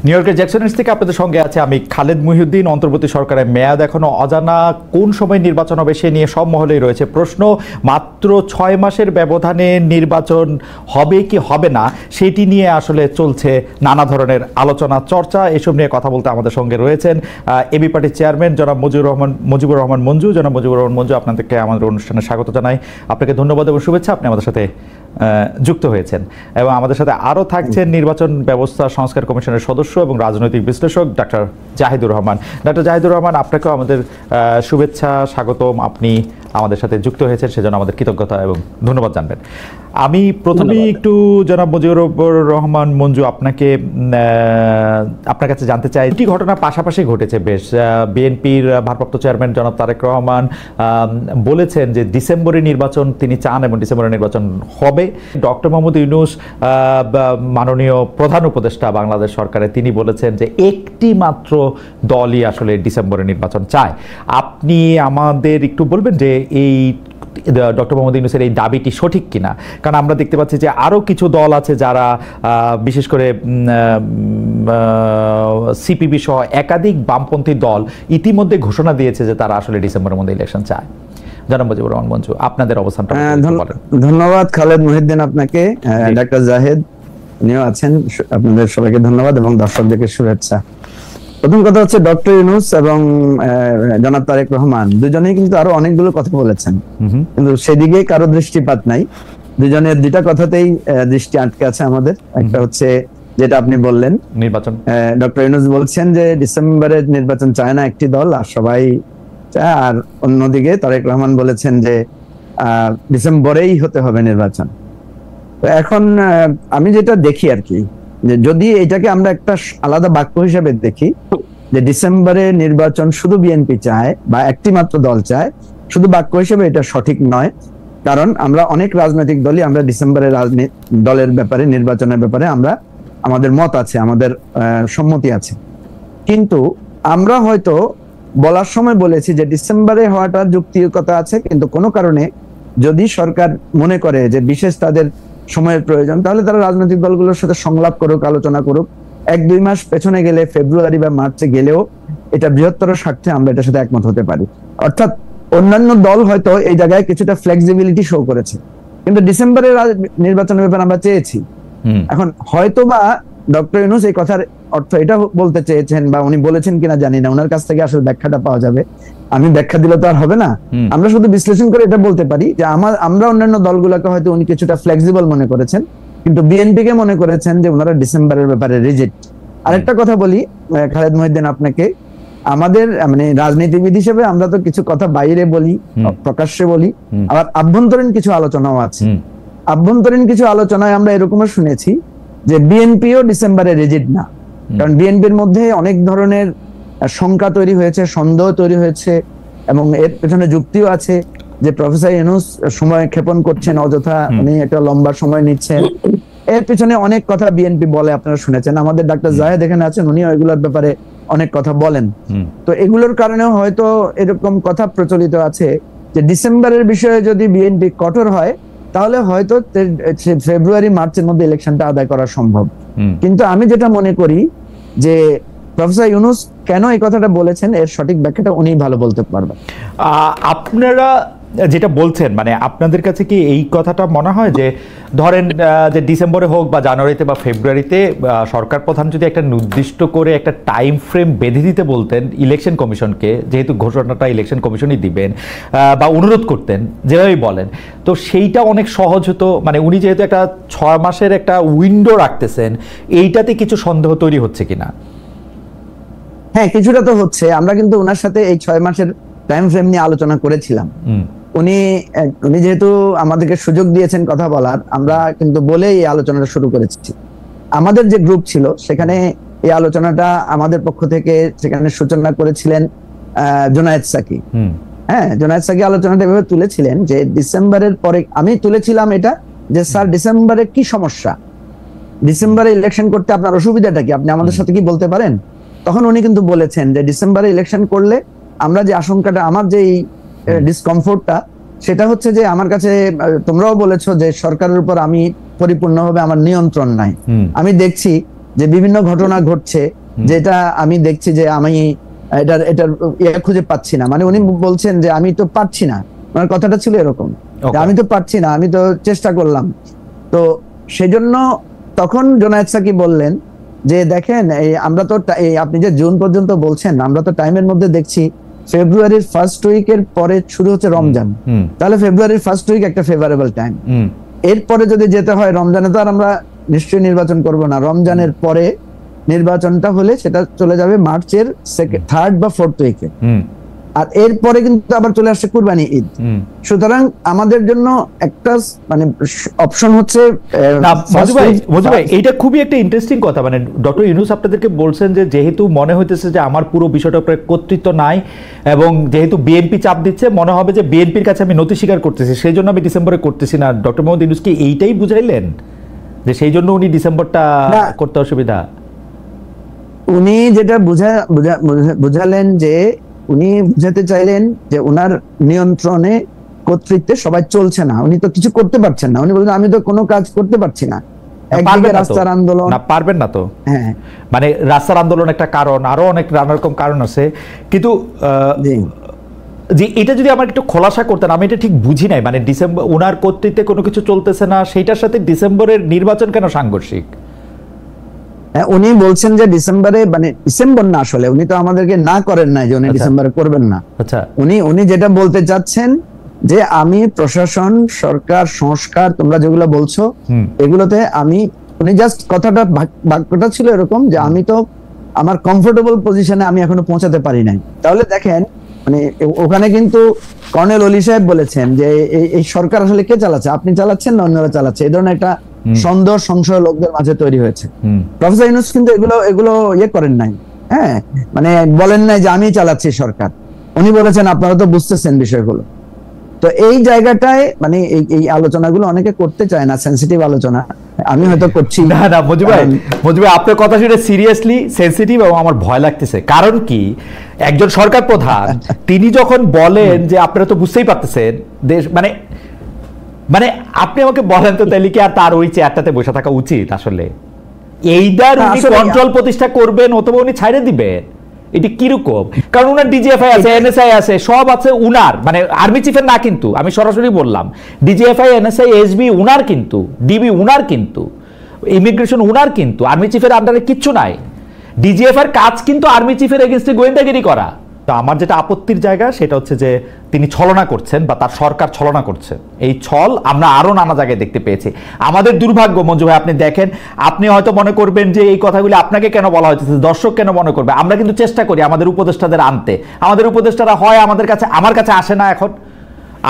New ইয়র্কের জ্যাকসনস থেকে আপনাদের সঙ্গে আছে আমি খালেদ মহিউদ্দিন। অন্তর্বর্তী সরকারের মেয়াদ এখনো অজানা, কোন সময় নির্বাচন হবে সে নিয়ে সব মহলেই রয়েছে প্রশ্ন। মাত্র 6 মাসের ব্যবধানে নির্বাচন হবে কি হবে না সেটি নিয়ে আসলে চলছে নানা ধরনের আলোচনা চর্চা। এসব নিয়ে কথা বলতে আমাদের সঙ্গে রয়েছেন এবি পার্টির চেয়ারম্যান জনাব মুজিবুর রহমান মঞ্জু। জনাব মুজিবুর রহমান মঞ্জু, আপনাদেরকে আমাদের অনুষ্ঠানে স্বাগত জানাই। আপনাকে ধন্যবাদ এবং শুভেচ্ছা, আপনি আমাদের সাথে যুক্ত হয়েছেন। এবং আমাদের সাথে আরও থাকছেন নির্বাচন ব্যবস্থা সংস্কার কমিশনের সদস্য এবং রাজনৈতিক বিশ্লেষক ডাক্তার জাহিদুর রহমান। ডাক্তার জাহিদুর রহমান, আপনাকেও আমাদের শুভেচ্ছা, স্বাগতম। আপনি আমাদের সাথে যুক্ত হয়েছেন সেজন্য আমাদের কৃতজ্ঞতা এবং ধন্যবাদ জানবেন। আমি প্রথমেই একটু জনাব মুজিবুর রহমান মঞ্জু আপনার কাছে জানতে চাই, দুটি ঘটনা পাশাপাশি ঘটেছে বেশ। বিএনপির ভারপ্রাপ্ত চেয়ারম্যান জনাব তারেক রহমান বলেছেন যে ডিসেম্বরে নির্বাচন তিনি চান এবং ডিসেম্বরে নির্বাচন হবে। ডক্টর মোহাম্মদ ইউনূস মাননীয় প্রধান উপদেষ্টা বাংলাদেশ সরকারের, তিনি বলেছেন যে একটি মাত্র দলই আসলে ডিসেম্বরে নির্বাচন চায়। আপনি আমাদের একটু বলবেন যে এই ডক্টর মোহাম্মদ ইউনূসের এই দাবিটি সঠিক কিনা? কারণ আমরা দেখতে পাচ্ছি যে আরও কিছু দল আছে যারা বিশেষ করে সিপিবি সহ একাধিক বামপন্থী দল ইতিমধ্যে ঘোষণা দিয়েছে যে তারা আসলে ডিসেম্বরের মধ্যে ইলেকশন চায়। জনাব মুজিবুর রহমান মঞ্জু, আপনাদের অবস্থানটা বলেন। ধন্যবাদ খালেদ মহিউদ্দিন আপনাকে, ডাক্তার জাহেদ উনিও আছেন, আপনাদের সবাইকে ধন্যবাদ এবং দর্শকদেরকে শুভেচ্ছা। প্রথম কথা হচ্ছে ডক্টর ইউনূস এবং জনাব তারেক রহমান দুজনেই কিন্তু আরো অনেকগুলো কথা বলেছেন, কিন্তু সেদিকে কারো দৃষ্টিপাত নাই। দুজনের দুইটা কথাতেই দৃষ্টি আটকে আছে আমাদের। একটা হচ্ছে যেটা আপনি বললেন নির্বাচন, ডক্টর ইউনূস বলছেন যে ডিসেম্বরে নির্বাচন চায় না একটি দল আর সবাই চায়, আর অন্যদিকে তারেক রহমান বলেছেন যে ডিসেম্বরেই হতে হবে নির্বাচন। তো এখন আমি যেটা দেখি আর কি, যে যদি এটাকে আমরা একটা আলাদা বাক্য হিসেবে দেখি যে ডিসেম্বরে নির্বাচন শুধু বিএনপি চায় বা একটি মাত্র দল চায়, শুধু বাক্য হিসেবে এটা সঠিক নয়। কারণ আমরা অনেক রাজনৈতিক দলই আমরা ডিসেম্বরের দলের ব্যাপারে, নির্বাচনের ব্যাপারে আমরা আমাদের মত আছে, আমাদের সম্মতি আছে। কিন্তু আমরা হয়তো বলার সময় বলেছি যে ডিসেম্বরে হওয়াটার যৌক্তিকতা আছে, কিন্তু কোনো কারণে যদি সরকার মনে করে যে বিশেষ তাদের সময়ের প্রয়োজন, তাহলে তারা রাজনৈতিক দলগুলোর সাথে সংলাপ করুক, আলোচনা করুক। 1-2 মাস পেছনে গেলে, ফেব্রুয়ারি বা মার্চে গেলেও এটা বৃহত্তর স্বার্থে আমরা এটার সাথে একমত হতে পারি। অর্থাৎ অন্যান্য দল হয়তো এই জায়গায় কিছুটা ফ্লেক্সিবিলিটি শো করেছে, কিন্তু ডিসেম্বরের নির্বাচনের ব্যাপারে আমরা চেয়েছি। এখন হয়তোবা ডক্টর ইউনূস এই কথার অর্থ এটা বলতে চেয়েছেন বা উনি বলেছেন কিনা জানি না, ওনার কাছ থেকে আসলে ব্যাখ্যাটা পাওয়া যাবে। আমি ব্যাখ্যা দিলে তো আর হবে না, আমরা শুধু বিশ্লেষণ করে এটা বলতে পারি যে আমরা অন্যান্য দলগুলোকে হয়তো উনি কিছুটা ফ্লেক্সিবল মনে করেছেন, কিন্তু বিএনপি কে মনে করেছেন যে ওনারা ডিসেম্বরের ব্যাপারে রিজিড। আরেকটা কথা বলি খালেদ মহিউদ্দিন আপনাকে, আমাদের মানে রাজনীতিবিদ হিসেবে আমরা তো কিছু কথা বাইরে বলি, প্রকাশ্যে বলি, আবার আভ্যন্তরীণ কিছু আলোচনাও আছে। আভ্যন্তরীণ কিছু আলোচনায় আমরা এরকমও শুনেছি যে বিএনপিও ডিসেম্বরে রিজিড না, কারণ বিএনপির মধ্যে অনেক ধরনের শঙ্কা তৈরি হয়েছে, সন্দেহ তৈরি হয়েছে, এবং এর পেছনে যুক্তিও আছে যে প্রফেসর ইউনূস সময় ক্ষেপণ করছেন অযথা, উনি একটা লম্বা সময় নিচ্ছেন। এর পিছনে অনেক কথা বিএনপি বলে, আপনারা শুনেছেন। আমাদের ডাক্তার জাহেদ এখানে আছেন, উনিও এগুলোর ব্যাপারে অনেক কথা বলেন। তো এগুলোর কারণেও হয়তো এরকম কথা প্রচলিত আছে যে ডিসেম্বরের বিষয়ে যদি বিএনপি কঠোর হয় তাহলে হয়তো ফেব্রুয়ারি মার্চের মধ্যে ইলেকশনটা আদায় করা সম্ভব। কিন্তু আমি যেটা মনে করি যে প্রফেসর ইউনূস কেন এই কথাটা বলেছেন এর সঠিক ব্যাখ্যাটা উনিই ভালো বলতে পারবেন। আপনারা যেটা বলছেন, মানে আপনাদের কাছে কি এই কথাটা মনে হয় যে ধরেন যে ডিসেম্বরে হোক বা জানুয়ারিতে বা ফেব্রুয়ারিতে সরকার প্রধান যদি একটা নির্দিষ্ট করে একটা টাইম ফ্রেম বেঁধে দিতে বলতেন ইলেকশন কমিশনকে, যেহেতু ঘোষণাটা ইলেকশন কমিশনই দিবেন, বা অনুরোধ করতেন, যেভাবেই বলেন, তো সেইটা অনেক সহজ হতো। মানে উনি যেহেতু একটা 6 মাসের একটা উইন্ডো রাখতেছেন, এইটাতে কিছু সন্দেহ তৈরি হচ্ছে কিনা? হ্যাঁ, কিছুটা তো হচ্ছে। আমরা কিন্তু ওনার সাথে এই 6 মাসের টাইম ফ্রেম নিয়ে আলোচনা করেছিলাম। উনি যেহেতু আমাদেরকে সুযোগ দিয়েছেন কথা বলার, আমরা কিন্তু বলেই এই আলোচনাটা শুরু করেছি। আমাদের যে গ্রুপ ছিল সেখানে এই আলোচনাটা আমাদের পক্ষ থেকে সেখানে সূচনা করেছিলেন জুনায়েদ সাকি। হ্যাঁ, জুনায়েদ সাকি আলোচনাটা এভাবে তুলেছিলেন যে ডিসেম্বরের পরে, আমি তুলেছিলাম এটা যে স্যার ডিসেম্বরে কি সমস্যা, ডিসেম্বরে ইলেকশন করতে আপনার অসুবিধাটা কি, আপনি আমাদের সাথে কি বলতে পারেন? তখন উনি কিন্তু বলেছেন যে ডিসেম্বরে ইলেকশন করলে আমরা যে আশঙ্কাটা, আমার যে ডিসকমফোর্টটা, সেটা হচ্ছে যে আমার কাছে, তোমরাও বলেছো যে সরকারের উপর আমি পরিপূর্ণভাবে আমার নিয়ন্ত্রণ নাই। আমি দেখছি যে বিভিন্ন ঘটনা ঘটছে, যেটা আমি দেখছি যে আমি এটার খুঁজে পাচ্ছি না। মানে উনি বলছেন যে আমি তো পারছি না, মানে কথাটা ছিল এরকম, আমি তো পারছি না, আমি তো চেষ্টা করলাম। তো সেজন্য তখন জোনায়েদ সাকি বললেন যে দেখেন আমরা তো আপনি যে জুন পর্যন্ত বলছেন, আমরা তো টাইমের মধ্যে দেখছি ফেব্রুয়ারির ফার্স্ট উইকের পরে শুরু হচ্ছে রমজান, তাহলে ফেব্রুয়ারির ফার্স্ট উইক একটা ফেভারেবল টাইম। এরপরে যদি যেতে হয় রমজানে, তো আর আমরা নিশ্চয়ই নির্বাচন করব না। রমজানের পরে নির্বাচনটা হলে সেটা চলে যাবে মার্চের থার্ড বা ফোর্থ উইকে, আর এরপরে কিন্তু আবার চলে আসছে কুরবানি ঈদ। সুতরাং আমাদের জন্য একটা মানে অপশন হচ্ছে মজু ভাই এটা খুবই একটা ইন্টারেস্টিং কথা। মানে ডক্টর ইউনূস আপনাদেরকে বলছেন যে যেহেতু মনে হইতেছে যে আমার পুরো বিষয়টার উপরে কর্তৃত্ব নাই এবং যেহেতু বিএনপি চাপ দিচ্ছে, মনে হবে যে বিএনপির কাছে আমি নথি স্বীকার করতেছি, সেই জন্য আমি ডিসেম্বরে করতেছি না। ডক্টর মোহাম্মদ ইউনূস কি এইটাই বুঝাইলেন যে সেই জন্য উনি ডিসেম্বরটা করতে অসুবিধা? উনি যেটা বুঝালেন যে উনি বুঝাতে চাইলেন যে ওনার নিয়ন্ত্রণে কর্তৃত্বে সবাই চলছে না, উনি তো কিছু করতে পারছেন না। উনি বলছেন আমি তো কোনো কাজ করতে পারছি না। একদিকে রাস্তার আন্দোলন, না পারবেন না তো, হ্যাঁ মানে রাস্তার আন্দোলন একটা কারণ, আরো অনেক নানা রকম কারণ আছে। কিন্তু যে এটা যদি আমার একটু খোলাসা করতেন, আমি এটা ঠিক বুঝি নাই। মানে ডিসেম্বর ওনার কর্তৃত্বে কোনো কিছু চলতেছে না, সেইটার সাথে ডিসেম্বরের নির্বাচন কেন সাংঘর্ষিক? উনি বলছেন যে ডিসেম্বরে, মানে ডিসেম্বর না, আসলে উনি তো আমাদেরকে না করেন নাই যে উনি ডিসেম্বরে করবেন না। আচ্ছা, উনি যেটা বলতে চাচ্ছেন যে আমি প্রশাসন, সরকার, সংস্কার তোমরা যেগুলো বলছো এগুলোতে আমি, উনি জাস্ট কথাটা বাক্যটা ছিল এরকম যে আমি তো আমার কমফোর্টেবল পজিশনে আমি এখনো পৌঁছাতে পারি নাই। তাহলে দেখেন মানে ওখানে কিন্তু কর্নেল অলি সাহেব বলেছেন যে এই সরকার আসলে কে চালাচ্ছে, আপনি চালাচ্ছেন না অন্যরা চালাচ্ছে, এই ধরনের একটা সন্দেহ সংশয় লোকদের মাঝে তৈরি হয়েছে। প্রফেসর ইউনূস কিন্তু এগুলো করেন নাই, হ্যাঁ মানে বলেন নাই যে আমি চালাচ্ছি সরকার। উনি বলেছেন আপনারা তো বুঝতেছেন বিষয়গুলো। তো এই জায়গাটায় মানে এই আলোচনাগুলো অনেকে করতে চায় না, সেনসিটিভ আলোচনা, আমি হয়তো করছি না। মজু ভাই আপনার কথা শুনে সিরিয়াসলি সেনসিটিভ এবং আমার ভয় লাগতেছে। কারণ কি, একজন সরকার প্রধান তিনি যখন বলেন যে আপনারা তো বুঝতেই পারতেছেন দেশ, মানে আপনি আমাকে বলেন তো তাইলে কি আর তার ওই চেয়ারটাতে বসে থাকা উচিত? আসলে এইটার উনি কন্ট্রোল প্রতিষ্ঠা করবেন অথবা উনি ছাইড়ে দিবেন, এটি কিরকম? কারণ উনার ডিজিএফআই আছে, এনএসআই আছে, সব আছে উনার, মানে আর্মি চিফের না কিন্তু, আমি সরাসরি বললাম ডিজিএফআই, এনএসআই, এসবি উনার কিন্তু, ডিবি উনার কিন্তু, ইমিগ্রেশন উনার কিন্তু, আর্মি চিফের আন্ডারে কিচ্ছু নাই। ডিজিএফআই এর কাজ কিন্তু আর্মি চিফের এগেইনস্টে গোয়েন্দাগিরি করা। তো আমার যেটা আপত্তির জায়গা সেটা হচ্ছে যে তিনি ছলনা করছেন বা তার সরকার ছলনা করছে। এই ছল আমরা আরো নানা জায়গায় দেখতে পেয়েছি। আমাদের দুর্ভাগ্য মঞ্জু ভাই, আপনি দেখেন, আপনি হয়তো মনে করবেন যে এই কথাগুলি আপনাকে কেন বলা হয়েছে, দর্শক কেন মনে করবে। আমরা কিন্তু চেষ্টা করি আমাদের উপদেষ্টাদের আনতে, আমাদের উপদেষ্টারা হয় আমার কাছে আসে না। এখন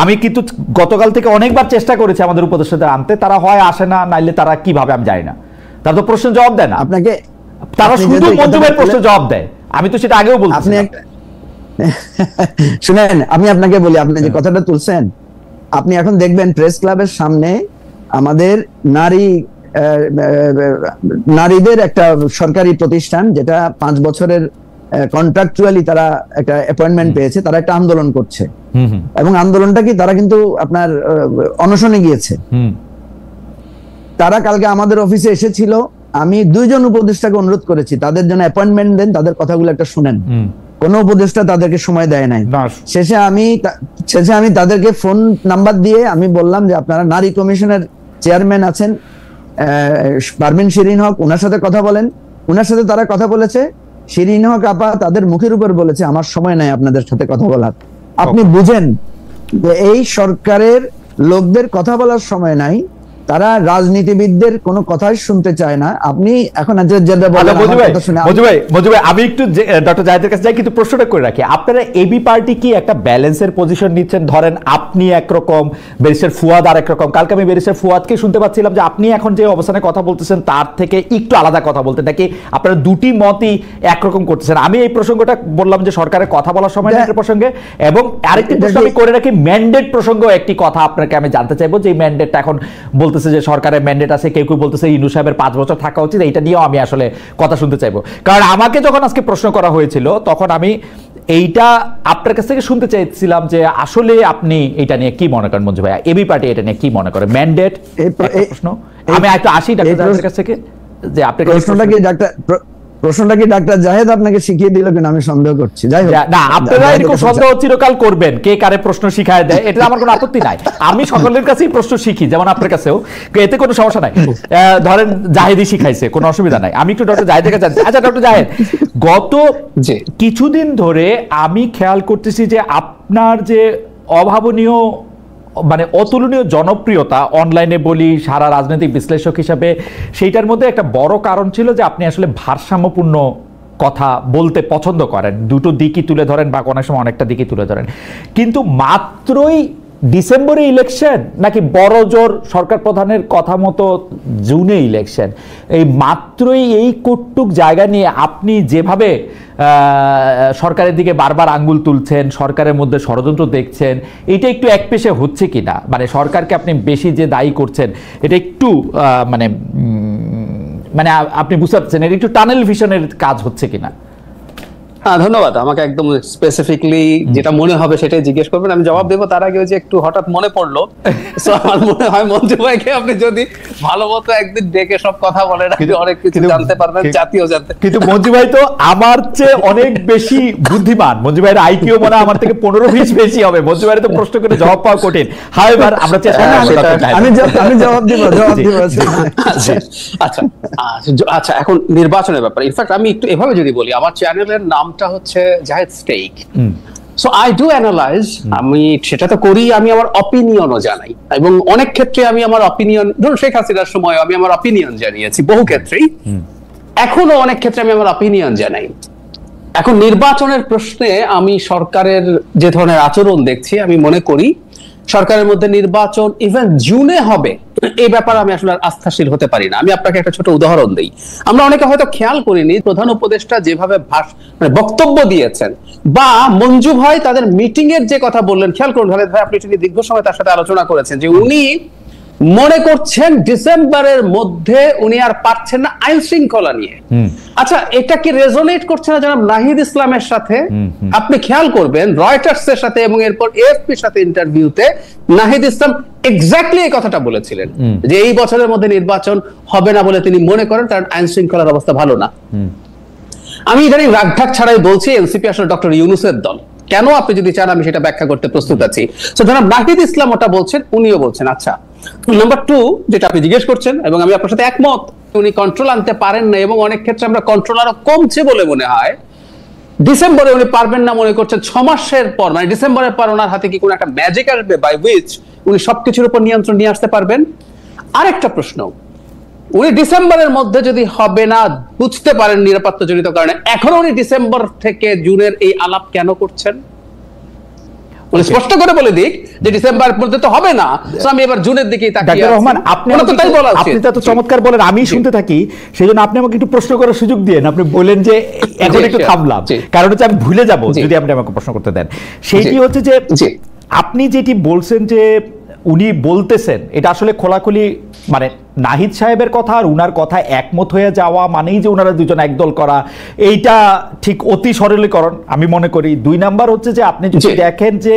আমি কিন্তু গতকাল থেকে অনেকবার চেষ্টা করেছি আমাদের উপদেষ্টাদের আনতে, তারা হয় আসে না, নাইলে তারা কিভাবে আমি জানি না, তারা তো প্রশ্নের জবাব দেয় না। আপনাকে তারা শুধু মঞ্জু ভাইয়ের প্রশ্নের জবাব দেয়, আমি তো সেটা আগেও বলছি। শুনেন আমি আপনাকে বলি, আপনি যে কথাটা তুলছেন, আপনি এখন দেখবেন প্রেস ক্লাবের সামনে আমাদের নারীদের একটা সরকারি প্রতিষ্ঠান, যেটা 5 বছরের কন্ট্রাকচুয়ালি তারা একটা অ্যাপয়েন্টমেন্ট পেয়েছে, তারা একটা আন্দোলন করছে। এবং আন্দোলনটা কি, তারা কিন্তু আপনার অনশনে গিয়েছে। তারা কালকে আমাদের অফিসে এসেছিল, আমি 2 জন উপদেষ্টাকে অনুরোধ করেছি তাদের জন্য অ্যাপয়েন্টমেন্ট দেন, তাদের কথাগুলো একটা শুনেন। কোন উপদেষ্টা তাদেরকে সময় দেয় নাই। শেষে আমি তাদেরকে ফোন নাম্বার দিয়ে আমি বললাম যে আপনারা নারী কমিশনের চেয়ারম্যান আছেন পারভিন শিরিন হক, ওনার সাথে কথা বলেন। ওনার সাথে তারা কথা বলেছে, শিরিন হক আপা তাদের মুখের উপর বলেছে আমার সময় নাই আপনাদের সাথে কথা বলার। আপনি বুঝেন যে এই সরকারের লোকদের কথা বলার সময় নাই, তারা রাজনীতিবিদদের কোনো কথাই শুনতে চায় না। আপনি এখন আমি একটু ডক্টর জাহিদের কাছে যাই, কিন্তু প্রশ্নটা করে রাখি, আপনারা এবি পার্টি কি একটা ব্যালেন্সের পজিশন নিচ্ছেন? ধরেন আপনি একরকম, ব্যারিস্টার ফুয়াদ আর একরকম। কালকে আমি ব্যারিস্টার ফুয়াদকে শুনতে পাচ্ছিলাম যে আপনি এখন যে অবস্থানে কথা বলতেছেন তার থেকে একটু আলাদা কথা বলতেন, নাকি আপনারা দুটি মতই একরকম করতেছেন? আমি এই প্রসঙ্গটা বললাম যে সরকারের কথা বলার সময় একটা প্রসঙ্গে, এবং আরেকটি প্রশ্ন আমি করে রাখি, ম্যান্ডেট প্রসঙ্গ একটি কথা আপনাকে আমি জানতে চাইবো, যে ম্যান্ডেটটা এখন বলতেছে যে সরকারের ম্যান্ডেট আছে, কেউ কেউ বলতেছে ইউনূস সাহেবের 5 বছর থাকা উচিত। এইটা নিয়েও আমি আসলে কথা শুনতে চাইবো, কারণ আমাকে যখন আজকে প্রশ্ন করা হয়েছিল তখন আমি এইটা আপনার কাছ থেকে শুনতে চাইছিলাম যে আসলে আপনি এটা নিয়ে কি মনে করেন মঞ্জু ভাই, এবি পার্টি এটা নিয়ে কি মনে করে, ম্যান্ডেট প্রশ্ন। আমি একটু আসি ডাক্তার কাছ থেকে। যে আপনি প্রশ্নটা কি ডাক্তার জাহেদ আপনাকে শিখিয়ে দিল কিনা আমি সন্দেহ করছি। যাই হোক, না, আপনারা এরকম সন্দেহ চিরকাল করবেন, কে কারে প্রশ্ন শিখায় দেয়, এটা আমার কোনো আপত্তি নাই। আমি সকলের কাছেই প্রশ্ন শিখি, যেমন আপনার কাছেও, এতে কোনো সমস্যা নাই। ধরেন জাহেদই শিখাইছে, কোনো অসুবিধা নাই। আমি একটু ডক্টর জাহেদের কাছে, আচ্ছা ডক্টর জাহেদ, গত কিছুদিন ধরে আমি খেয়াল করতেছি যে আপনার যে অভাবনীয় মানে অতুলনীয় জনপ্রিয়তা, অনলাইনে বলি, সারা রাজনৈতিক বিশ্লেষক হিসাবে, সেইটার মধ্যে একটা বড় কারণ ছিল যে আপনি আসলে ভারসাম্যপূর্ণ কথা বলতে পছন্দ করেন, দুটো দিকই তুলে ধরেন বা অনেক সময় অনেকটা দিকই তুলে ধরেন। কিন্তু মাত্রই ডিসেম্বরে ইলেকশন, নাকি বড় জোর সরকার প্রধানের কথা মতো জুনে ইলেকশন, এই মাত্রই এই কটুক জায়গা নিয়ে আপনি যেভাবে সরকারের দিকে বারবার আঙ্গুল তুলছেন, সরকারের মধ্যে ষড়যন্ত্র দেখছেন, এটা একটু একপেশে হচ্ছে কিনা? মানে সরকারকে আপনি বেশি যে দায়ী করছেন, এটা একটু মানে মানে আপনি বুঝতে পারছেন, এটা একটু টানেল ভিশনের কাজ হচ্ছে কিনা? হ্যাঁ, ধন্যবাদ। আমাকে একদম স্পেসিফিকলি যেটা মনে হবে সেটাই জিজ্ঞেস করবেন, আমি জবাব দেবো। তার আগে যে একটু হঠাৎ মনে পড়লো, আমার মনে হয় মঞ্জু ভাইকে আপনি যদি ভালো মতো একদিন ডেকে সব কথা বলেন, অনেক কিছু জানতে পারবেন, জাতীয় জানতে। কিন্তু মঞ্জু ভাই তো আমার চেয়ে অনেক বেশি বুদ্ধিমান। মঞ্জু ভাইয়ের আইকিউ মনে হয় আমার থেকে 15-20 বেশি হবে। মঞ্জু ভাইয়ের তো প্রশ্ন করে জবাব পাওয়া কঠিন। হাওয়েভার আমরা চেষ্টা আমি জবাব দিব। আচ্ছা, এখন নির্বাচনের ব্যাপারে ইনফ্যাক্ট আমি একটু এভাবে যদি বলি, আমার চ্যানেলের নামটা হচ্ছে Zahed's take. So I do analyse, আমি সেটা তো করি, আমি আমার অপিনিয়নও জানাই, এবং অনেক ক্ষেত্রে আমি আমার অপিনিয়ন, ধরুন শেখ হাসিনার সময় আমি আমার অপিনিয়ন জানিয়েছি বহু ক্ষেত্রেই, এখনো অনেক ক্ষেত্রে আমি আমার অপিনিয়ন জানাই। এখন নির্বাচনের প্রশ্নে আমি সরকারের যে ধরনের আচরণ দেখছি, আমি মনে করি সরকারের মধ্যে নির্বাচন ইভেন জুনে হবে, এই ব্যাপারে আমি আসলে আস্থাশীল হতে পারি না। আমি আপনাকে একটা ছোট উদাহরণ দিই। আমরা অনেকে হয়তো খেয়াল করিনি, প্রধান উপদেষ্টা যেভাবে বক্তব্য দিয়েছেন, বা মঞ্জু ভাই তাদের মিটিং এর যে কথা বললেন, খেয়াল করুন খালেদ ভাই, আপনি দীর্ঘ সময় তার সাথে আলোচনা করেছেন যে উনি মনে করছেন ডিসেম্বরের মধ্যে উনি আর পারছেন না আইন শৃঙ্খলা নিয়ে। আচ্ছা, এটা কি রেজোনেট করছে না জনাব নাহিদ ইসলামের সাথে? আপনি খেয়াল করবেন রয়টার্স এর সাথে এবং এরপর এএফপির সাথে ইন্টারভিউতে নাহিদ ইসলাম এক্স্যাক্টলি এই কথাটা বলেছিলেন যে এই বছরের মধ্যে নির্বাচন হবে না বলে তিনি মনে করেন, কারণ আইন শৃঙ্খলার অবস্থা ভালো না। আমি ইদানিং রাগঢাক ছাড়াই বলছি, এনসিপি আসলে ডক্টর ইউনূসের দল। কেন, আপনি যদি চান আমি সেটা ব্যাখ্যা করতে প্রস্তুত আছি। তো জনাব নাহিদ ইসলাম ওটা বলছেন, উনিও বলছেন। আচ্ছা, নাম্বার 2 যেটা আপনি জিজ্ঞেস করছেন, এবং আমি আপনার সাথে একমত, উনি কন্ট্রোল আনতে পারেন না, এবং অনেক ক্ষেত্রে আমরা কন্ট্রোল আরো কমছে বলে মনে হয়। ডিসেম্বরে উনি পারবেন না মনে করছেন, 6 মাসের পর মানে ডিসেম্বরের পর ওনার হাতে কি কোনো একটা ম্যাজিক আসবে বাই হুইচ উনি সবকিছুর উপর নিয়ন্ত্রণ নিয়ে আসতে পারবেন? আরেকটা প্রশ্ন, উনি ডিসেম্বরের মধ্যে যদি হবে না বুঝতে পারেন নিরাপত্তা জনিত কারণে, এখন উনি ডিসেম্বর থেকে জুনের এই আলাপ কেন করছেন? উনি স্পষ্ট করে বলে দিক যে ডিসেম্বরের মধ্যে তো হবে না, তো আমি এবার জুনের দিকেই তাকিয়ে আছি। রহমান, আপনি তো তাই বলা উচিত। আপনি তো চমৎকার বলেন, আমি শুনতে থাকি, সেজন্য আপনি আমাকে একটু প্রশ্ন করার সুযোগ দিয়েন। আপনি বলেন যে এখন একটু থামলাম, কারণ হচ্ছে আমি ভুলে যাব যদি আপনি আমাকে প্রশ্ন করতে দেন। সেইটি হচ্ছে যে আপনি যেটি বলছেন যে উনি বলতেছেন, এটা আসলে খোলাখুলি মানে নাহিদ সাহেবের কথা আর উনার কথা একমত হয়ে যাওয়া মানেই যে ওনারা দুজন একদল করা, এইটা ঠিক অতি সরলীকরণ আমি মনে করি। 2 নাম্বার হচ্ছে যে আপনি যদি দেখেন যে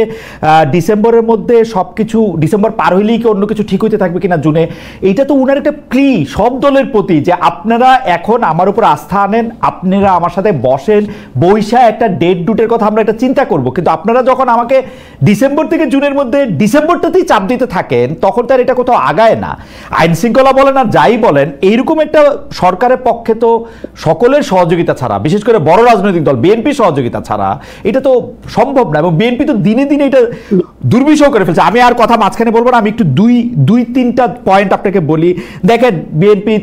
ডিসেম্বরের মধ্যে সবকিছু, ডিসেম্বর পার হইলেই কি অন্য কিছু ঠিক হইতে থাকবে কিনা জুনে, এইটা তো উনার একটা প্লি সব দলের প্রতি যে আপনারা এখন আমার উপর আস্থা আনেন, আপনারা আমার সাথে বসেন, বৈশা একটা ডেট ডুটের কথা আমরা একটা চিন্তা করব। কিন্তু আপনারা যখন আমাকে ডিসেম্বর থেকে জুনের মধ্যে ডিসেম্বরটাতেই চাপ দিতে থাকেন, তখন তার এটা কোথাও আগায় না। আইন শৃঙ্খলা বলেন আর যাই বলেন, এইরকম একটা সরকারের পক্ষে তো সকলের সহযোগিতা ছাড়া, বিশেষ করে বড় রাজনৈতিক দল বিএনপি সহযোগিতা ছাড়া এটা তো সম্ভব না। এবং বিএনপি তো দিনে দিনে এটা দুর্বিষহ করে ফেলছে। আমি আর কথা মাঝখানে বলবো না, আমি একটু দুই তিনটা পয়েন্ট আপনাকে বলি। দেখেন, বিএনপি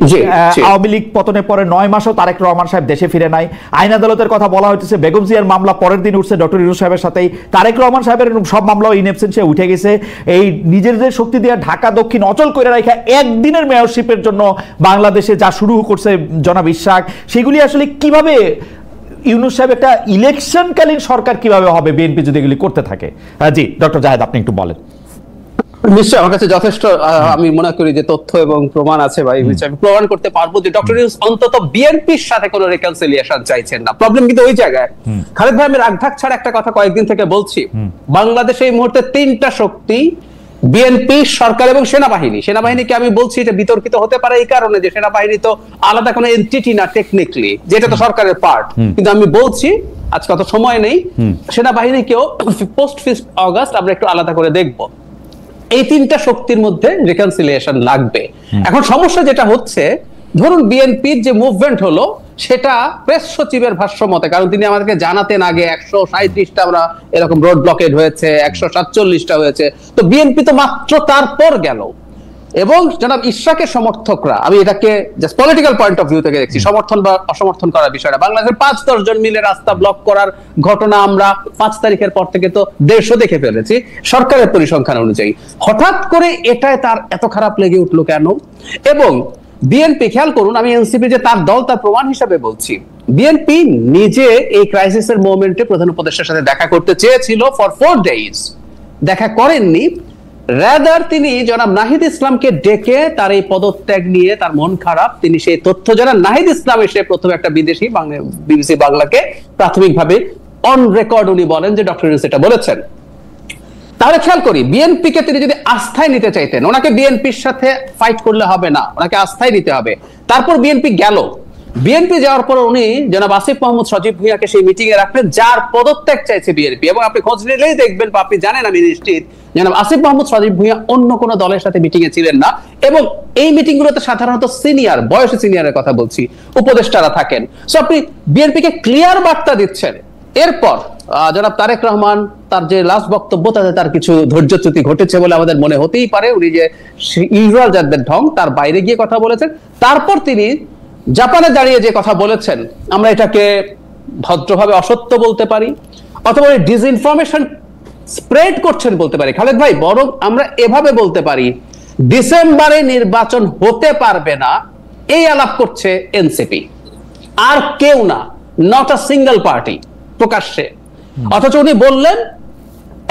আওয়ামী লীগ পতনের পরে 9 মাসও তারেক রহমান সাহেব দেশে ফিরে নাই। আইন আদালতের কথা বলা হচ্ছে, বেগম জিয়ার মামলা পরের দিন উঠছে ডক্টর ইউনূস সাহেবের সাথেই, তারেক রহমান সাহেবের সব মামলাও ইন অ্যাবসেন্সে উঠে গেছে। এই নিজেদের শক্তি দিয়ে ঢাকা দক্ষিণ অচল করে রাখা একদিনের মেয়রশিপের জন্য বাংলাদেশে যা শুরু করছে জনাব ইশরাক, সেগুলি আসলে কিভাবে ইউনূস সাহেব একটা ইলেকশনকালীন সরকার কিভাবে হবে বিএনপি যদি এগুলি করতে থাকে? জি ডক্টর জাহেদ, আপনি একটু বলেন। নিশ্চয়ই আমার কাছে যথেষ্ট আমি মনে করি যে তথ্য এবং প্রমাণ আছে ভাই, আমি প্রমাণ করতে পারবো যে ডক্টর ইউনূস অন্তত বিএনপির সাথে কোনো রিকনসিলিয়েশন চাইছেন না। প্রবলেম কিন্তু ওই জায়গায়। খালেদ ভাই, আমি রাগঢাক ছাড়া একটা কথা কয়েকদিন থেকে বলছি, বাংলাদেশে এই মুহূর্তে 3টা শক্তি বিএনপি, সরকার এবং সেনাবাহিনীকে আমি বলছি এটা বিতর্কিত হতে পারে এই কারণে যে সেনাবাহিনী তো আলাদা কোনো এন্টিটি না টেকনিক্যালি, যেটা তো সরকারের পার্ট, কিন্তু আমি বলছি আজকে অত সময় নেই, সেনাবাহিনীকেও পোস্ট 5 অগস্ট আমরা একটু আলাদা করে দেখব। এই তিনটা শক্তির মধ্যে রিকনসিলিয়েশন লাগবে। এখন সমস্যা যেটা হচ্ছে, ধরুন বিএনপির যে মুভমেন্ট হলো সেটা প্রেস সচিবের ভাষ্য মতে, কারণ তিনি আমাদেরকে জানাতেন আগে 137টা আমরা এরকম রোড ব্লকেড হয়েছে, 147টা হয়েছে, তো বিএনপি তো মাত্র তারপর গেল। এবং জনাব ইশরাকের সমর্থকরা, আমি এটাকে just political point of view থেকে দেখছি, সমর্থন বা অসমর্থন করার বিষয়টা, বাংলাদেশের 5-10 জন মিলে রাস্তা ব্লক করার ঘটনা আমরা 5 তারিখের পর থেকে তো 150 দেখে ফেলেছি সরকারের পরিসংখ্যান অনুযায়ী। হঠাৎ করে এটায় তার এত খারাপ লেগে উঠলো কেন? এবং বিএনপি, খেয়াল করুন, আমি এনসিপি যে তার দল তার প্রমাণ হিসাবে বলছি, বিএনপি নিজে এই ক্রাইসিসের মোমেন্টে প্রধান উপদেষ্টার সাথে দেখা করতে চেয়েছিল ফর 4 days, দেখা করেননি। রাদার তিনি জনাব নাহিদ ইসলামকে ডেকে তার এই পদত্যাগ নিয়ে তার মন খারাপ, তিনি সেই তথ্য জানান। নাহিদ ইসলাম এসে প্রথমে একটা বিদেশি বিবিসি বাংলাকে প্রাথমিকভাবে অন রেকর্ড উনি বলেন যে ডক্টর ইউনূস এটা বলেছেন। তাহলে খেয়াল করি, বিএনপিকে তিনি যদি আস্থায় নিতে চাইতেন, ওনাকে বিএনপির সাথে ফাইট করলে হবে না, ওনাকে আস্থায় নিতে হবে। তারপর বিএনপি গেল, বিএনপি যাওয়ার পর উনি জনাব আসিফ মাহমুদ সজীব ভুঁইয়াকে সেই মিটিং এ রাখলেন যার পদত্যাগ চাইছে বিএনপি। এবং আপনি খোঁজ নিলেই দেখবেন, বা আপনি জানেন আমি নিশ্চিত, জনাব আসিফ মাহমুদ সজীব ভুঁইয়া অন্য কোনো দলের সাথে মিটিং এ ছিলেন না। এবং এই মিটিং গুলোতে সাধারণত সিনিয়র, বয়সে সিনিয়রের কথা বলছি, উপদেষ্টারা থাকেন। সো আপনি বিএনপিকে ক্লিয়ার বার্তা দিচ্ছেন। এরপর জনাব তারেক রহমান তার যে লাস্ট বক্তব্য, তাতে তার কিছু ধৈর্যচ্যুতি ঘটেছে বলে আমাদের মনে হতেই পারে। উনি যে ইউজুয়াল যাদের ঢং তার বাইরে গিয়ে কথা বলেছেন। তারপর তিনি জাপানে দাঁড়িয়ে যে কথা বলেছেন, আমরা এটাকে ভদ্রভাবে অসত্য বলতে পারি, অথবা ডিসইনফরমেশন স্প্রেড করছেন বলতে পারি। খালেদ ভাই, বরং আমরা এভাবে বলতে পারি, ডিসেম্বরে নির্বাচন হতে পারবে না এই আলাপ করছে এনসিপি, আর কেউ না, নট আ সিঙ্গেল পার্টি প্রকাশ্যে। অথচ উনি বললেন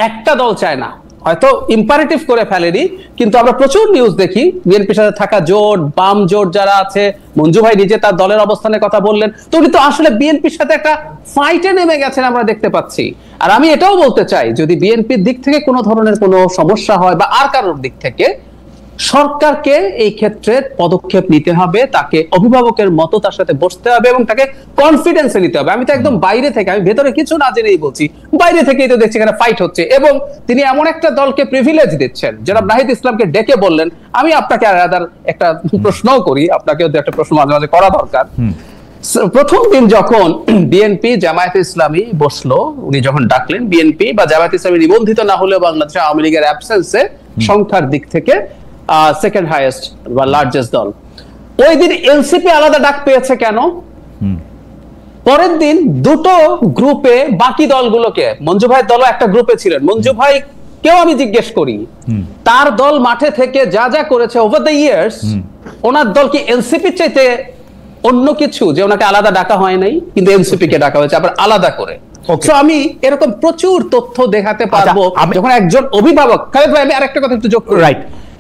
একটা দল চায় না, হয়তো ইম্পারেটিভ করে ফেলেনি, কিন্তু আমরা প্রচুর নিউজ দেখি বিএনপির সাথে থাকা জোট, বাম জোট যারা আছে, মঞ্জু ভাই নিজে তার দলের অবস্থানের কথা বললেন, তো উনি তো আসলে বিএনপির সাথে একটা ফাইটে নেমে গেছেন, আমরা দেখতে পাচ্ছি। আর আমি এটাও বলতে চাই, যদি বিএনপির দিক থেকে কোনো ধরনের কোনো সমস্যা হয় বা আর কারোর দিক থেকে, সরকারকে এই ক্ষেত্রে পদক্ষেপ নিতে হবে, তাকে অভিভাবকের মতো তার সাথে বসতে হবে এবং তাকে কনফিডেন্সে নিতে হবে। আমি তো একদম বাইরে থেকে, আমি ভেতরে কিছু না জেনেই বলছি, বাইরে থেকেই তো দেখছি এখানে ফাইট হচ্ছে। এবং তিনি এমন একটা দলকে প্রিভিলেজ দিচ্ছেন, জনাব নাহিদ ইসলামকে ডেকে বললেন, আমি আপনাকে আলাদা একটা প্রশ্নও করি, আপনাকেও একটা প্রশ্ন মাঝে মাঝে করা দরকার। প্রথম দিন যখন বিএনপি জামায়াতে ইসলামী বসলো, উনি যখন ডাকলেন, বিএনপি বা জামায়াতে ইসলামী নিবন্ধিত না হলেও বাংলাদেশে আওয়ামী লীগের অ্যাবসেন্সে সংখ্যার দিক থেকে সেকেন্ড হাইয়েস্ট বা লার্জেস্ট দল, ওই দিন এনসিপি আলাদা ডাক পেয়েছে কেন? পরের দিন দুটো গ্রুপে বাকি দলগুলোকে, মঞ্জু ভাইয়ের দলও একটা গ্রুপে ছিলেন, মঞ্জু ভাই কেউ আমি জিজ্ঞেস করি, তার দল মাঠে থেকে যা যা করেছে ওভার দ্য ইয়ার্স, ওনার দল কি এনসিপির চাইতে অন্য কিছু যে ওনাকে আলাদা ডাকা হয় নাই, কিন্তু এনসিপি কে ডাকা হয়েছে আবার আলাদা করে। আমি এরকম প্রচুর তথ্য দেখাতে পারবো যখন একজন অভিভাবক। খালেদ ভাই, আমি আরেকটা কথা একটু যোগ করি।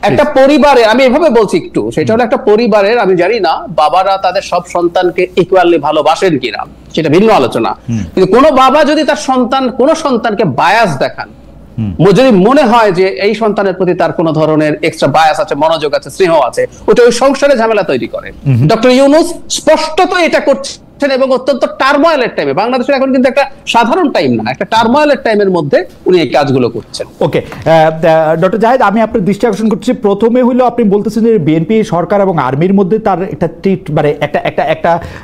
একটা পরিবারে, আমি এভাবে বলছি একটু, সেটা হলো একটা পরিবারের, আমি জানি না বাবারা তাদের সব সন্তানকে ইকুয়ালি ভালোবাসেন কিনা, সেটা ভিন্ন আলোচনা, কিন্তু কোন বাবা যদি তার কোন সন্তানকে বায়াস দেখান, যদি মনে হয় যে এই সন্তানের প্রতি তার কোন ধরনের এক্সট্রা বায়াস আছে, মনোযোগ আছে, স্নেহ আছে, ওটা ওই সংসারে ঝামেলা তৈরি করে। ডক্টর ইউনূস স্পষ্টত এটা করছে এবং অত্যন্ত টার্ময়েলের টাইমে, বাংলাদেশের এখন কিন্তু একটা সাধারণ টাইম না, একটা টার্ময়েলের টাইমের মধ্যে উনি এই কাজগুলো করছেন। ওকে ডক্টর জাহেদ, আমি আপনার দৃষ্টি আকর্ষণ করছি। প্রথমে হইলো আপনি বলতেছেন যে বিএনপি সরকার এবং আর্মির মধ্যে তার একটা মানে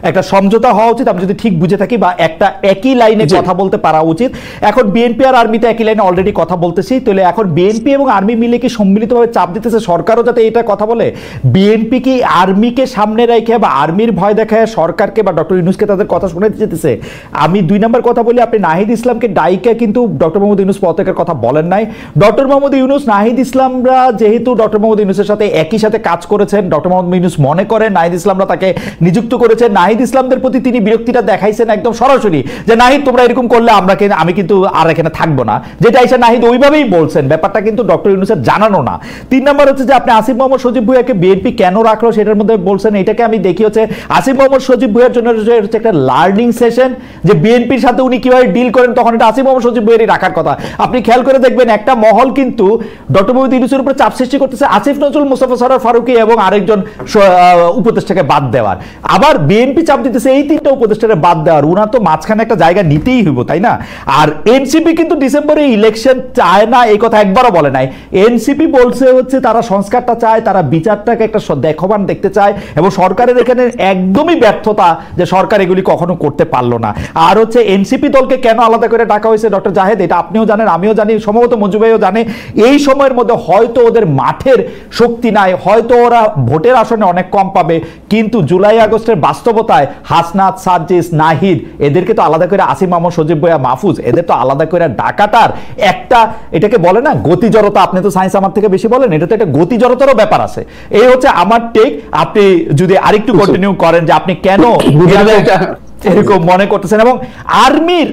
একটা সমঝোতা হওয়া উচিত, আমি যদি ঠিক বুঝে থাকি, বা একটা একই লাইনে কথা বলতে পারা উচিত। এখন বিএনপি আর আর্মিতে একই লাইনে অলরেডি কথা বলতেছি, তাহলে এখন বিএনপি এবং আর্মি মিলে কি সম্মিলিতভাবে চাপ দিতেছে সরকারও যাতে এটা কথা বলে? বিএনপি কি আর্মিকে সামনে রেখে বা আর্মির ভয় দেখায় সরকারকে বা ডক্টর ইউনূসকে তাদের কথা শোনাতে যেতেছে? আমি 2 নম্বর কথা বলি, আপনি নাহিদ ইসলামকে ডাইকে কিন্তু ডক্টর মোহাম্মদ ইউনূস পদত্যাগের কথা বলেন নাই। ডক্টর মোহাম্মদ ইউনূস, নাহিদ ইসলামরা যেহেতু ডক্টর মোহাম্মদ ইউনূসের সাথে একই সাথে কাজ করেছেন, ডক্টর মোহাম্মদ ইউনূস মনে করেন নাহিদ ইসলামরা তাকে নিযুক্ত করেছেন, নাহিদ ইসলামদের প্রতি তিনি বিরক্তিটা দেখাইছেন একদম সরাসরি, যে নাহিদ তোমরা এরকম করলে আমি কিন্তু আর এখানে থাকবো না, যেটা এসে নাহিদ ওইভাবেই বলছেন, ব্যাপারটা কিন্তু ডক্টর ইউনূসের জানানো না। 3 নম্বর হচ্ছে যে আপনি আসিফ মোহাম্মদ সজীব ভুঁইয়াকে বিএনপি কেন রাখলো সেটার মধ্যে বলছেন, এটাকে আমি দেখি হচ্ছে আসিফ মোহাম্মদ সজীব ভুঁইয়ার জন্য যে হচ্ছে একটা লার্নিং সেশন, যে বিএনপির সাথে উনি কিভাবে ডিল করেন, তখন এটা আসিফ মোহাম্মদ সজীব ভুঁইয়ারই রাখার কথা। আপনি খেয়াল করে দেখবেন একটা মহল কিন্তু ডক্টর মোহাম্মদ ইউনূসের উপর চাপ সৃষ্টি করতেছে আসিফ নজরুল, মোস্তফা সরোয়ার ফারুকী এবং আরেকজন উপদেষ্টাকে বাদ দেওয়ার, আবার বিএনপি চাপ দিতেছে এই তিনটা উপদেষ্টাকে বাদ দেওয়ার। উনার তো মাঝখানে একটা জায়গা নিতেই হইব, তাই না? আর এনসিপি কিন্তু ডিসেম্বরে ইলেকশন চায় না, এই কথা একবারও বলে নাই। এনসিপি বলছে হচ্ছে তারা সংস্কারটা চায়, তারা বিচারটাকে একটা দেখবান দেখতে চায়, এবং সরকারের এখানে একদমই ব্যর্থতা যে সরকার এগুলি কখনো করতে পারলো না। আর হচ্ছে এনসিপি দলকে কেন আলাদা করে ডাকা হয়েছে ডক্টর জাহেদ, এটা আপনিও জানেন, আমিও জানি, সম্ভবত মঞ্জু ভাইও জানে। এই সময়ের মধ্যে হয়তো ওদের মাঠের শক্তি নাই, হয়তো ওরা ভোটের আসনে অনেক কম পাবে, কিন্তু জুলাই আগস্টের বাস্তবতায় হাসনাত, সার্জিস, নাহিদ এদেরকে তো আলাদা করে, আসিফ মাহমুদ, সজীব ভুঁইয়া, মাহফুজ, এদের তো আলাদা করে ডাকাটার একটা, এটাকে বলে না গতিজড়তা, আপনি তো সায়েন্স আমার থেকে বেশি বলেন, এটা তো একটা গতিজড়তারও ব্যাপার আছে। এই হচ্ছে আমার টেক। আপনি যদি আরেকটু কন্টিনিউ করেন যে আপনি কেন এরকম মনে করতেছেন, এবং আর্মির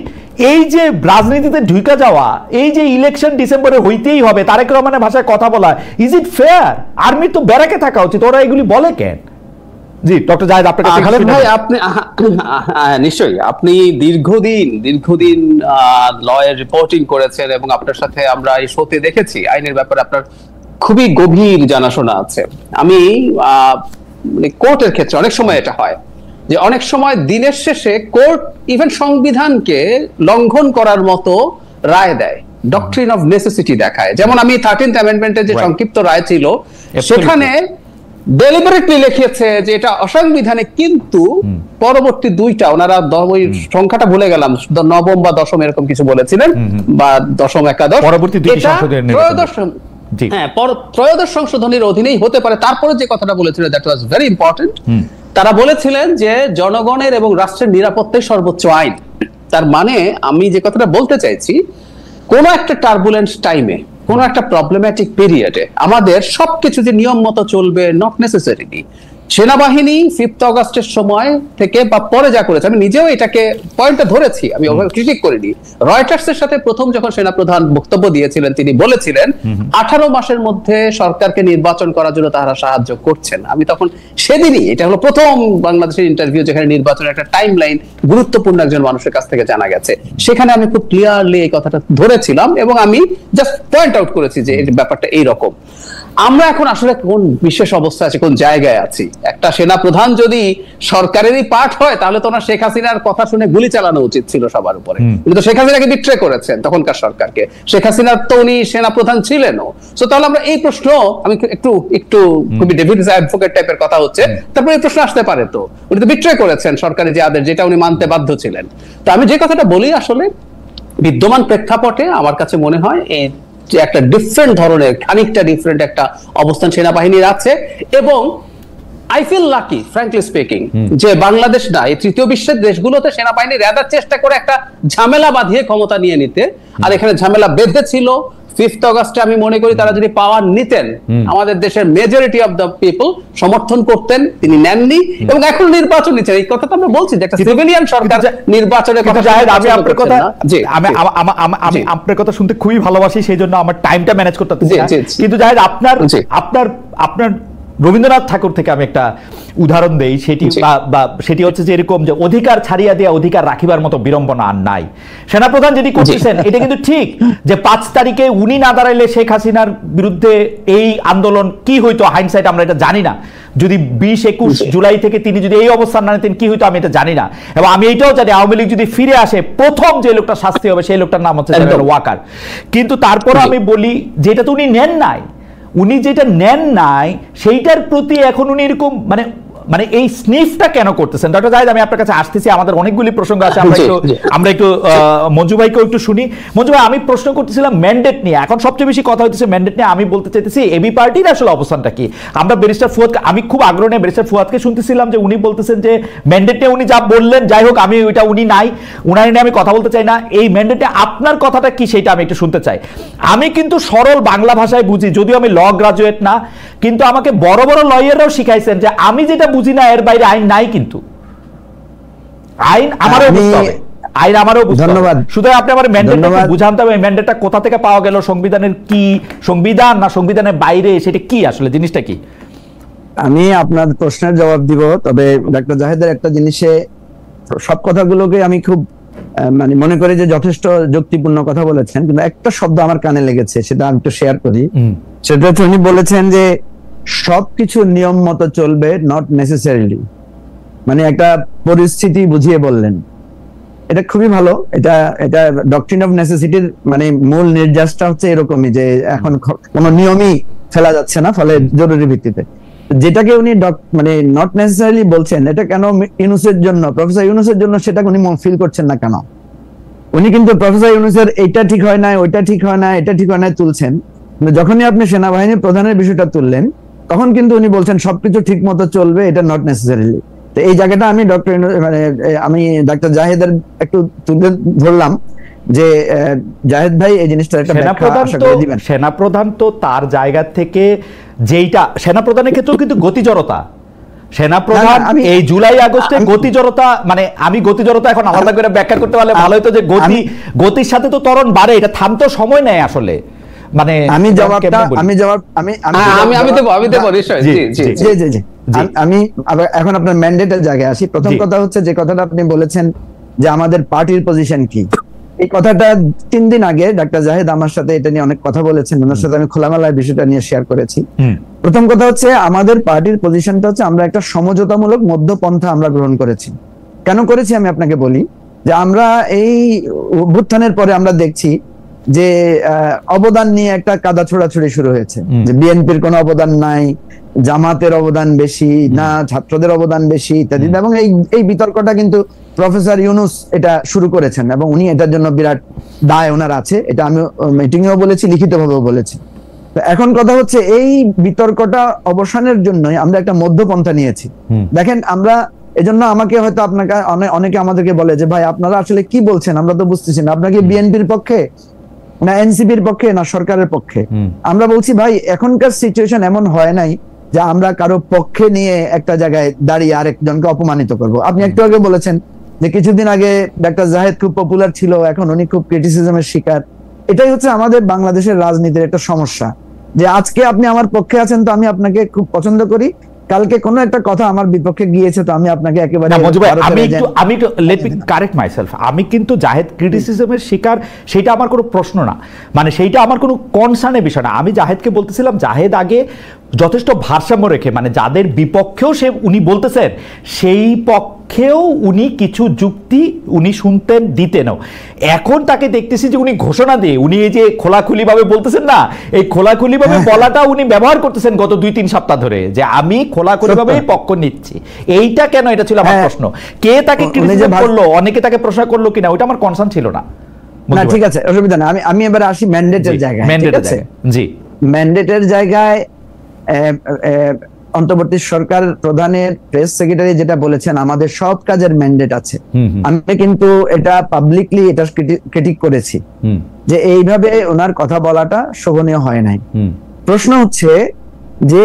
এই যে রাজনীতিতে ঢুকে যাওয়া, এই যে ইলেকশন ডিসেম্বরে হইতেই হবে, তারেক রহমানের ভাষায় কথা বলা, ইজ ইট ফেয়ার? আর্মির তো ব্যারাকে থাকা উচিত, ওরা এগুলি বলে কেন? জি ডক্টর জাহেদ, আপনার কাছে ভাই, আপনি নিশ্চয়ই আপনি দীর্ঘদিন লয়ের রিপোর্টিং করেছেন, এবং আপনার সাথে আমরা এই শোতে দেখেছি আইনের ব্যাপারে আপনার খুবই গভীর জানাশোনা আছে। আমি কোর্টের ক্ষেত্রে অনেক সময় এটা হয় যে অনেক সময় দিনের শেষে কোর্ট ইভেন সংবিধানকে লঙ্ঘন করার মতো রায় দেয়, ডক্ট্রিন অফ নেসেসিটি দেখায়। যেমন আমি 13th অ্যামেন্ডমেন্টের যে সংক্ষিপ্ত রায় ছিল সেখানে ডেলিবারেটলি লিখেছে যে এটা অসাংবিধানিক, কিন্তু পরবর্তী দুইটা, ওনারা সংখ্যাটা ভুলে গেলাম, নবম বা দশম এরকম কিছু বলেছিলেন, বা দশম একাদশ, পরবর্তী ত্রয়োদশ সংশোধনীর অধীনেই হতে পারে। তারপরে যে কথাটা বলেছিলেন দ্যাট ওয়াজ ভেরি ইম্পর্টেন্ট, তারা বলেছিলেন যে জনগণের এবং রাষ্ট্রের নিরাপত্তাই সর্বোচ্চ আইন। তার মানে আমি যে কথাটা বলতে চাইছি, কোন একটা টার্বুলেন্ট টাইমে, কোন একটা প্রবলেম্যাটিক পিরিয়ডে আমাদের সবকিছু যে নিয়ম মতো চলবে, নট নেসেসারিলি। সেনাবাহিনী 5th অগাস্টের সময় থেকে বা পরে যা করেছে, আমি নিজেও এটাকে পয়েন্টটা ধরেছি, আমি ওভাবে ক্রিটিক করিনি। রয়টার্সের সাথে প্রথম যখন সেনাপ্রধান বক্তব্য দিয়েছিলেন, তিনি বলেছিলেন 18 মাসের মধ্যে সরকারকে নির্বাচন করার জন্য তারা সাহায্য করছেন। আমি তখন সেদিনই, এটা হলো প্রথম বাংলাদেশের ইন্টারভিউ যেখানে নির্বাচনের একটা টাইম লাইন গুরুত্বপূর্ণ একজন মানুষের কাছ থেকে জানা গেছে, সেখানে আমি খুব ক্লিয়ারলি এই কথাটা ধরেছিলাম, এবং আমি জাস্ট পয়েন্ট আউট করেছি যে এই ব্যাপারটা এইরকম। আমরা এখন আসলে কোন বিশেষ অবস্থা আছে, কোন জায়গায় আছি? একটা সেনা প্রধান যদি সরকারেরই পার্ট হয়, তাহলে তো ওনার শেখ হাসিনার কথা শুনে গুলি চালানো উচিত ছিল সবার উপরে। উনি তো শেখ হাসিনাকে বিট্রে করেছেন, তখনকার সরকারকে। শেখ হাসিনার তো উনি সেনা প্রধান ছিলেনও। সো তাহলে আমরা এই প্রশ্ন, আমি একটু খুবই ডেভিডস অ্যাডভোকেট টাইপের কথা হচ্ছে, তারপরে এই প্রশ্ন আসতে পারে, তো উনি তো বিট্রে করেছেন সরকারি যে আদেশ, যেটা উনি মানতে বাধ্য ছিলেন। তো আমি যে কথাটা বলি, আসলে বিদ্যমান প্রেক্ষাপটে আমার কাছে মনে হয় এই যে একটা ডিফারেন্ট ধরনের, খানিকটা ডিফারেন্ট একটা অবস্থান সেনাবাহিনীর আছে। এবং I feel lucky, frankly speaking, যে বাংলাদেশ না, এই তৃতীয় বিশ্বের দেশগুলোতে সেনাবাহিনী রেদার চেষ্টা করে একটা ঝামেলা বাঁধিয়ে ক্ষমতা নিয়ে নিতে, আর এখানে ঝামেলা বেঁধেছিল 5th অগাস্টে। আমি মনে করি তারা যদি পাওয়ার নিতেন, আমাদের দেশের মেজরিটি অফ দ্য পিপল সমর্থন করতেন, তিনি নেননি, এবং এখন নির্বাচন নিচ্ছেন। এই কথা তো আমরা বলছি যে একটা সিভিলিয়ান সরকার নির্বাচনের কথা। আমি আপনার কথা, আমি আপনার কথা শুনতে খুবই ভালোবাসি, সেই জন্য আমার টাইমটা ম্যানেজ করতে পারছি না। কিন্তু জাহেদ, আপনার রবীন্দ্রনাথ ঠাকুর থেকে আমি একটা উদাহরণ দেই, সেটি হচ্ছে যে এরকম যে অধিকার ছাড়িয়া দিয়া অধিকার রাখিবার মতো বিড়ম্বনা আর নাই। সেনাপ্রধান যেটি করতেছেন এটা কিন্তু ঠিক, যে 5 তারিখে উনি না দাঁড়াইলে শেখ হাসিনার বিরুদ্ধে এই আন্দোলন কি হইতো, হাইন্ডসাইট আমরা এটা জানি না। যদি 20-21 জুলাই থেকে তিনি যদি এই অবস্থান না নিতেন, কি হইতো আমি এটা জানি না। এবং আমি এইটাও জানি, আওয়ামী লীগ যদি ফিরে আসে, প্রথম যে লোকটা শাস্তি হবে সেই লোকটার নাম হচ্ছে ওয়াকার। কিন্তু তারপর আমি বলি, যেটা তো উনি নেন নাই, উনি যেটা নেন নাই সেইটার প্রতি এখন উনি এরকম মানে এই স্নিফটা কেন করতেছেন? ডক্টর জাহেদ, আমি আপনার কাছে আসতেছি, আমাদের অনেকগুলি প্রসঙ্গ আছে, আমরা একটু মঞ্জু ভাইকেও একটু শুনি। মঞ্জু ভাই, আমি প্রশ্ন করতেছিলাম ম্যান্ডেট নিয়ে, এখন সবচেয়ে বেশি কথা হচ্ছে ম্যান্ডেট নিয়ে। আমি বলতে চাইতেছি এবি পার্টির আসলে অবস্থানটা কি। আমরা ব্যারিস্টার ফুয়াদকে, আমি খুব আগ্রহ নিয়ে ব্যারিস্টার ফুয়াদকে শুনতেছিলাম যে উনি বলতেছেন যে ম্যান্ডেট নিয়ে উনি যা বললেন, যাই হোক, আমি ওইটা উনি নাই, উনার নিয়ে আমি কথা বলতে চাই না। এই ম্যান্ডেটে আপনার কথাটা কি সেটা আমি একটু শুনতে চাই। আমি কিন্তু সরল বাংলা ভাষায় বুঝি, যদিও আমি ল গ্রাজুয়েট না, কিন্তু আমাকে বড় বড় লয়াররাও শিখাইছেন যে আমি যেটা বুঝি না এর বাইরে আইন নাই, কিন্তু আইন আমারও বুঝতে হবে, আইন আমারও বুঝতে হবে। সুতরাং আপনি আমার ম্যান্ডেটটা বুঝাতে হবে, ম্যান্ডেটটা কোথা থেকে পাওয়া গেল, সংবিধানের কি, সংবিধান না সংবিধানের বাইরে, সেটা কি আসলে জিনিসটা কি? আমি আপনার প্রশ্নের জবাব দিব, তবে ডক্টর জাহেদের একটা জিনিসে সব কথাগুলোকে আমি খুব মানে মনে করি যে যথেষ্ট যুক্তিপূর্ণ কথা বলেছেন, কিন্তু একটা শব্দ আমার কানে লেগেছে, সেটা আমি একটু শেয়ার করি। সেটা হচ্ছে উনি বলেছেন যে সবকিছু নিয়ম মতো চলবে, নট নেসেসারিলি, মানে একটা পরিস্থিতি বুঝিয়ে বললেন। এটা খুবই ভালো। এটা এটা ডক্ট্রিন অফ নেসেসিটির মানে মূল নির্যাসটা হচ্ছে এরকমই, যে এখন কোনো নিয়মই ফেলা যাচ্ছে না, ফলে জরুরি ভিত্তিতে যেটাকে উনি মানে নট নেসেসারিলি বলছেন, এটা কেন ইউনূসের জন্য, প্রফেসর ইউনূসের জন্য সেটা উনি ফিল করছেন না কেন? উনি কিন্তু প্রফেসর ইউনূসের এইটা ঠিক হয় না, ওইটা ঠিক হয় না, এটা ঠিক হয় না তুলছেন, কিন্তু যখনই আপনি সেনাবাহিনী প্রধানের বিষয়টা তুললেন, তখন কিন্তু উনি বলছেন সবকিছু ঠিক মতো চলবে, এটা নট নেসেসারিলি। তো এই জায়গাটা আমি মানে আমি ডাক্তার জাহেদের একটু তুলে ধরলাম যে জাহেদ ভাই এই জিনিসটা একটা ব্যাখ্যা আশা করে দিবেন। সেনাপ্রধান তো তার জায়গা থেকে যেইটা, সেনাপ্রধানের ক্ষেত্রেও কিন্তু গতিজড়তা, সেনাপ্রধান এই জুলাই আগস্টে গতিজড়তা, মানে আমি গতিজড়তা এখন আলাদা করে ব্যাখ্যা করতে পারলে ভালো হতো, যে গতির সাথে তো ত্বরণ বাড়ে, এটা থামতে সময় নেয় আসলে। মানে আমি এখন আপনার ম্যান্ডেটের জায়গায় আসি। প্রথম কথা হচ্ছে যে কথাটা আপনি বলেছেন যে আমাদের পার্টির পজিশন কি, এই কথাটা 3 দিন আগে ডাক্তার জাহেদ আমার সাথে এটা নিয়ে অনেক কথা বলেছেন, ওনার সাথে আমি খোলামেলা বিষয়টা নিয়ে শেয়ার করেছি। প্রথম কথা হচ্ছে আমাদের পার্টির পজিশনটা হচ্ছে আমরা একটা সমঝোতামূলক মধ্যপন্থা আমরা গ্রহণ করেছি। কেন করেছি আমি আপনাকে বলি, যে আমরা এই অভ্যুত্থানের পরে আমরা দেখছি যে অবদান নিয়ে একটা কাদা ছোড়াছুড়ি শুরু হয়েছে, যে বিএনপির কোনো অবদান নাই, জামাতের অবদান বেশি না, ছাত্রদের অবদান বেশি ইত্যাদি, এবং এই বিতর্কটা কিন্তু প্রফেসর ইউনূস এটা শুরু করেছেন, এবং উনি এটার জন্য বিরাট দায় ওনার আছে, এটা আমি মিটিংয়েও বলেছি, লিখিতভাবেও বলেছি। তো এখন কথা হচ্ছে এই বিতর্কটা অবসানের জন্যই আমরা একটা মধ্যপন্থা নিয়েছি। দেখেন আমরা এজন্য আমাকে হয়তো আপনাকে অনেকে আমাদেরকে বলে যে ভাই আপনারা আসলে কি বলছেন, আমরা তো বুঝতেছি না, আপনাকে বিএনপির পক্ষে না এনসিপির পক্ষে না সরকারের পক্ষে? আমরা বলছি ভাই এখনকার সিচুয়েশন এমন হয় নাই যে আমরা কারো পক্ষে নিয়ে একটা জায়গায় দাঁড়িয়ে আরেকজনকে অপমানিত করব। আপনি একটু আগে বলেছেন যে কিছুদিন আগে ডাক্তার জাহেদ খুব পপুলার ছিল, এখন উনি খুব ক্রিটিসিজমের শিকার। এটাই হচ্ছে আমাদের বাংলাদেশের রাজনীতির একটা সমস্যা, যে আজকে আপনি আমার পক্ষে আছেন তো আমি আপনাকে খুব পছন্দ করি, কালকে কোনো একটা কথা আমার বিপক্ষে গিয়েছে তো আমি আপনাকে একেবারে আমি একটু লেট মি কারেক্ট মাইসেলফ, আমি কিন্তু জাহেদ ক্রিটিসিজমের শিকার সেটা আমার কোনো প্রশ্ন না, মানে সেইটা আমার কোনো কনসার্নের বিষয় না। আমি জাহেদকে বলতেছিলাম জাহেদ আগে যথেষ্ট ভারসাম্য রেখে, মানে যাদের বিপক্ষেও উনি বলতেছেন সেই পক্ষেও উনি কিছু যুক্তি উনি শুনতেন, দিতেনও। এখন তাকে দেখতেছি যে উনি ঘোষণা দিয়ে উনি এই যে খোলাখুলিভাবে বলতেছেন না, এই খোলাখুলিভাবে বলাটা উনি ব্যবহার করতেছেন গত 2-3 সপ্তাহ ধরে, যে আমি খোলাখুলিভাবে পক্ষ নিচ্ছি। এইটা কেন, এটা ছিল আমার প্রশ্ন। কে তাকে ক্রিটিসাইজ করলো, অনেকে তাকে প্রশ্ন করলো কিনা, ওটা আমার কনসার্ন ছিল না। ঠিক আছে, অসুবিধা না। আমি এবার আসি ম্যান্ডেটের জায়গায়। জি, ম্যান্ডেটের জায়গায় অন্তর্বর্তী সরকার প্রধানের প্রেস সেক্রেটারি যেটা বলেছেন আমাদের সব কাজের ম্যান্ডেট আছে, আমি কিন্তু এটা পাবলিকলি এটা ক্রিটিক করেছি যে এইভাবে ওনার কথা বলাটা শোভনীয় হয় নাই। প্রশ্ন হচ্ছে যে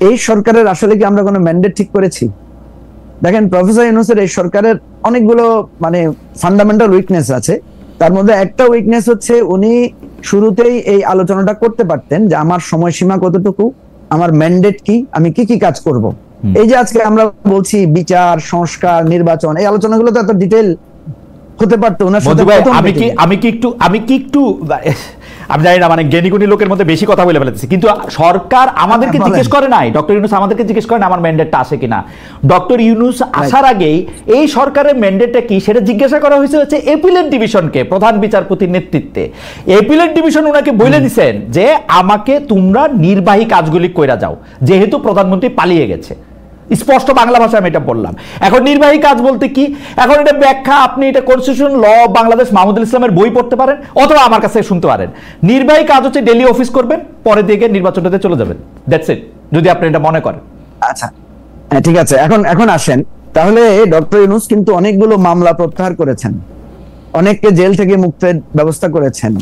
এই সরকারের আসলে কি আমরা কোনো ম্যান্ডেট ঠিক করেছি? দেখেন প্রফেসর ইউনূসের এই সরকারের অনেকগুলো মানে ফান্ডামেন্টাল উইকনেস আছে, তার মধ্যে একটা উইকনেস হচ্ছে উনি শুরুতেই এই আলোচনাটা করতে পারতেন যে আমার সময়সীমা কতটুকু, আমার ম্যান্ডেট কি, আমি কি কি কাজ করব। এই যে আজকে আমরা বলছি বিচার, সংস্কার, নির্বাচন, এই আলোচনাগুলো তো এত ডিটেইল হতে পারতো ওনার সাথে। আমি কি একটু আমি জানি না, মানে জ্ঞানীগুণী লোকের মধ্যে বেশি কথা বলে ফেলেছি, কিন্তু সরকার আমাদেরকে জিজ্ঞেস করে নাই, ডক্টর ইউনূস আমাদেরকে জিজ্ঞেস করে না আমার ম্যান্ডেটটা আসে কিনা। ডক্টর ইউনূস আসার আগেই এই সরকারের ম্যান্ডেটটা কি সেটা জিজ্ঞাসা করা হয়েছে হচ্ছে এপিলেট ডিভিশনকে, প্রধান বিচারপতির নেতৃত্বে। এপিলেট ডিভিশন ওনাকে বলে দিচ্ছেন যে আমাকে তোমরা নির্বাহী কাজগুলি কইরা যাও, যেহেতু প্রধানমন্ত্রী পালিয়ে গেছে। স্পষ্ট বাংলা ভাষায় আমি এটা বললাম। এখন নির্বাহী কাজ বলতে কি, এখন এটা ব্যাখ্যা আপনি এটা কনস্টিটিউশন ল বাংলাদেশ মাহমুদুল ইসলামের বই পড়তে পারেন, অথবা আমার কাছে শুনতে পারেন। নির্বাহী কাজ হচ্ছে ডেলি অফিস করবেন, পরে দিকে নির্বাচনটাতে চলে যাবেন, দ্যাটস ইট, যদি আপনি এটা মনে করেন। আচ্ছা ঠিক আছে, এখন আসেন তাহলে। ডক্টর ইউনূস কিন্তু অনেকগুলো মামলা প্রত্যাহার করেছেন, অনেককে জেল থেকে মুক্তির ব্যবস্থা করেছেন,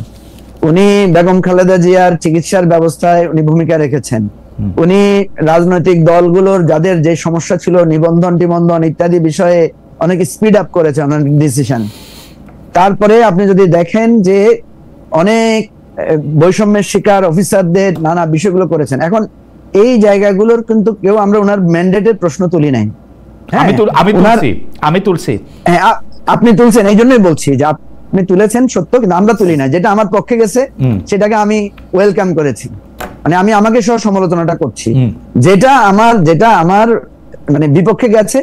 উনি বেগম খালেদা জিয়ার চিকিৎসার ব্যবস্থায় উনি ভূমিকা রেখেছেন, উনি রাজনৈতিক দলগুলোর যাদের যে সমস্যা ছিল নিবন্ধন টিবন্ধন ইত্যাদি বিষয়ে অনেক স্পিড আপ করেছেন অনেক ডিসিশন। তারপরে আপনি যদি দেখেন যে অনেক বৈষম্যের শিকার অফিসারদের নানা বিষয়গুলো করেছেন। এখন এই জায়গাগুলোর কিন্তু কেউ আমরা ওনার ম্যান্ডেটের প্রশ্ন তুলি নাই, আমি তুলছি আপনি তুলছেন, এই জন্যই বলছি যে আপনি তুলেছেন সত্য, কিন্তু আমরা তুলি না। যেটা আমার পক্ষে গেছে সেটাকে আমি ওয়েলকাম করেছি, মানে আমি আমাকে সহ সমালোচনাটা করছি। যেটা আমার মানে বিপক্ষে গেছে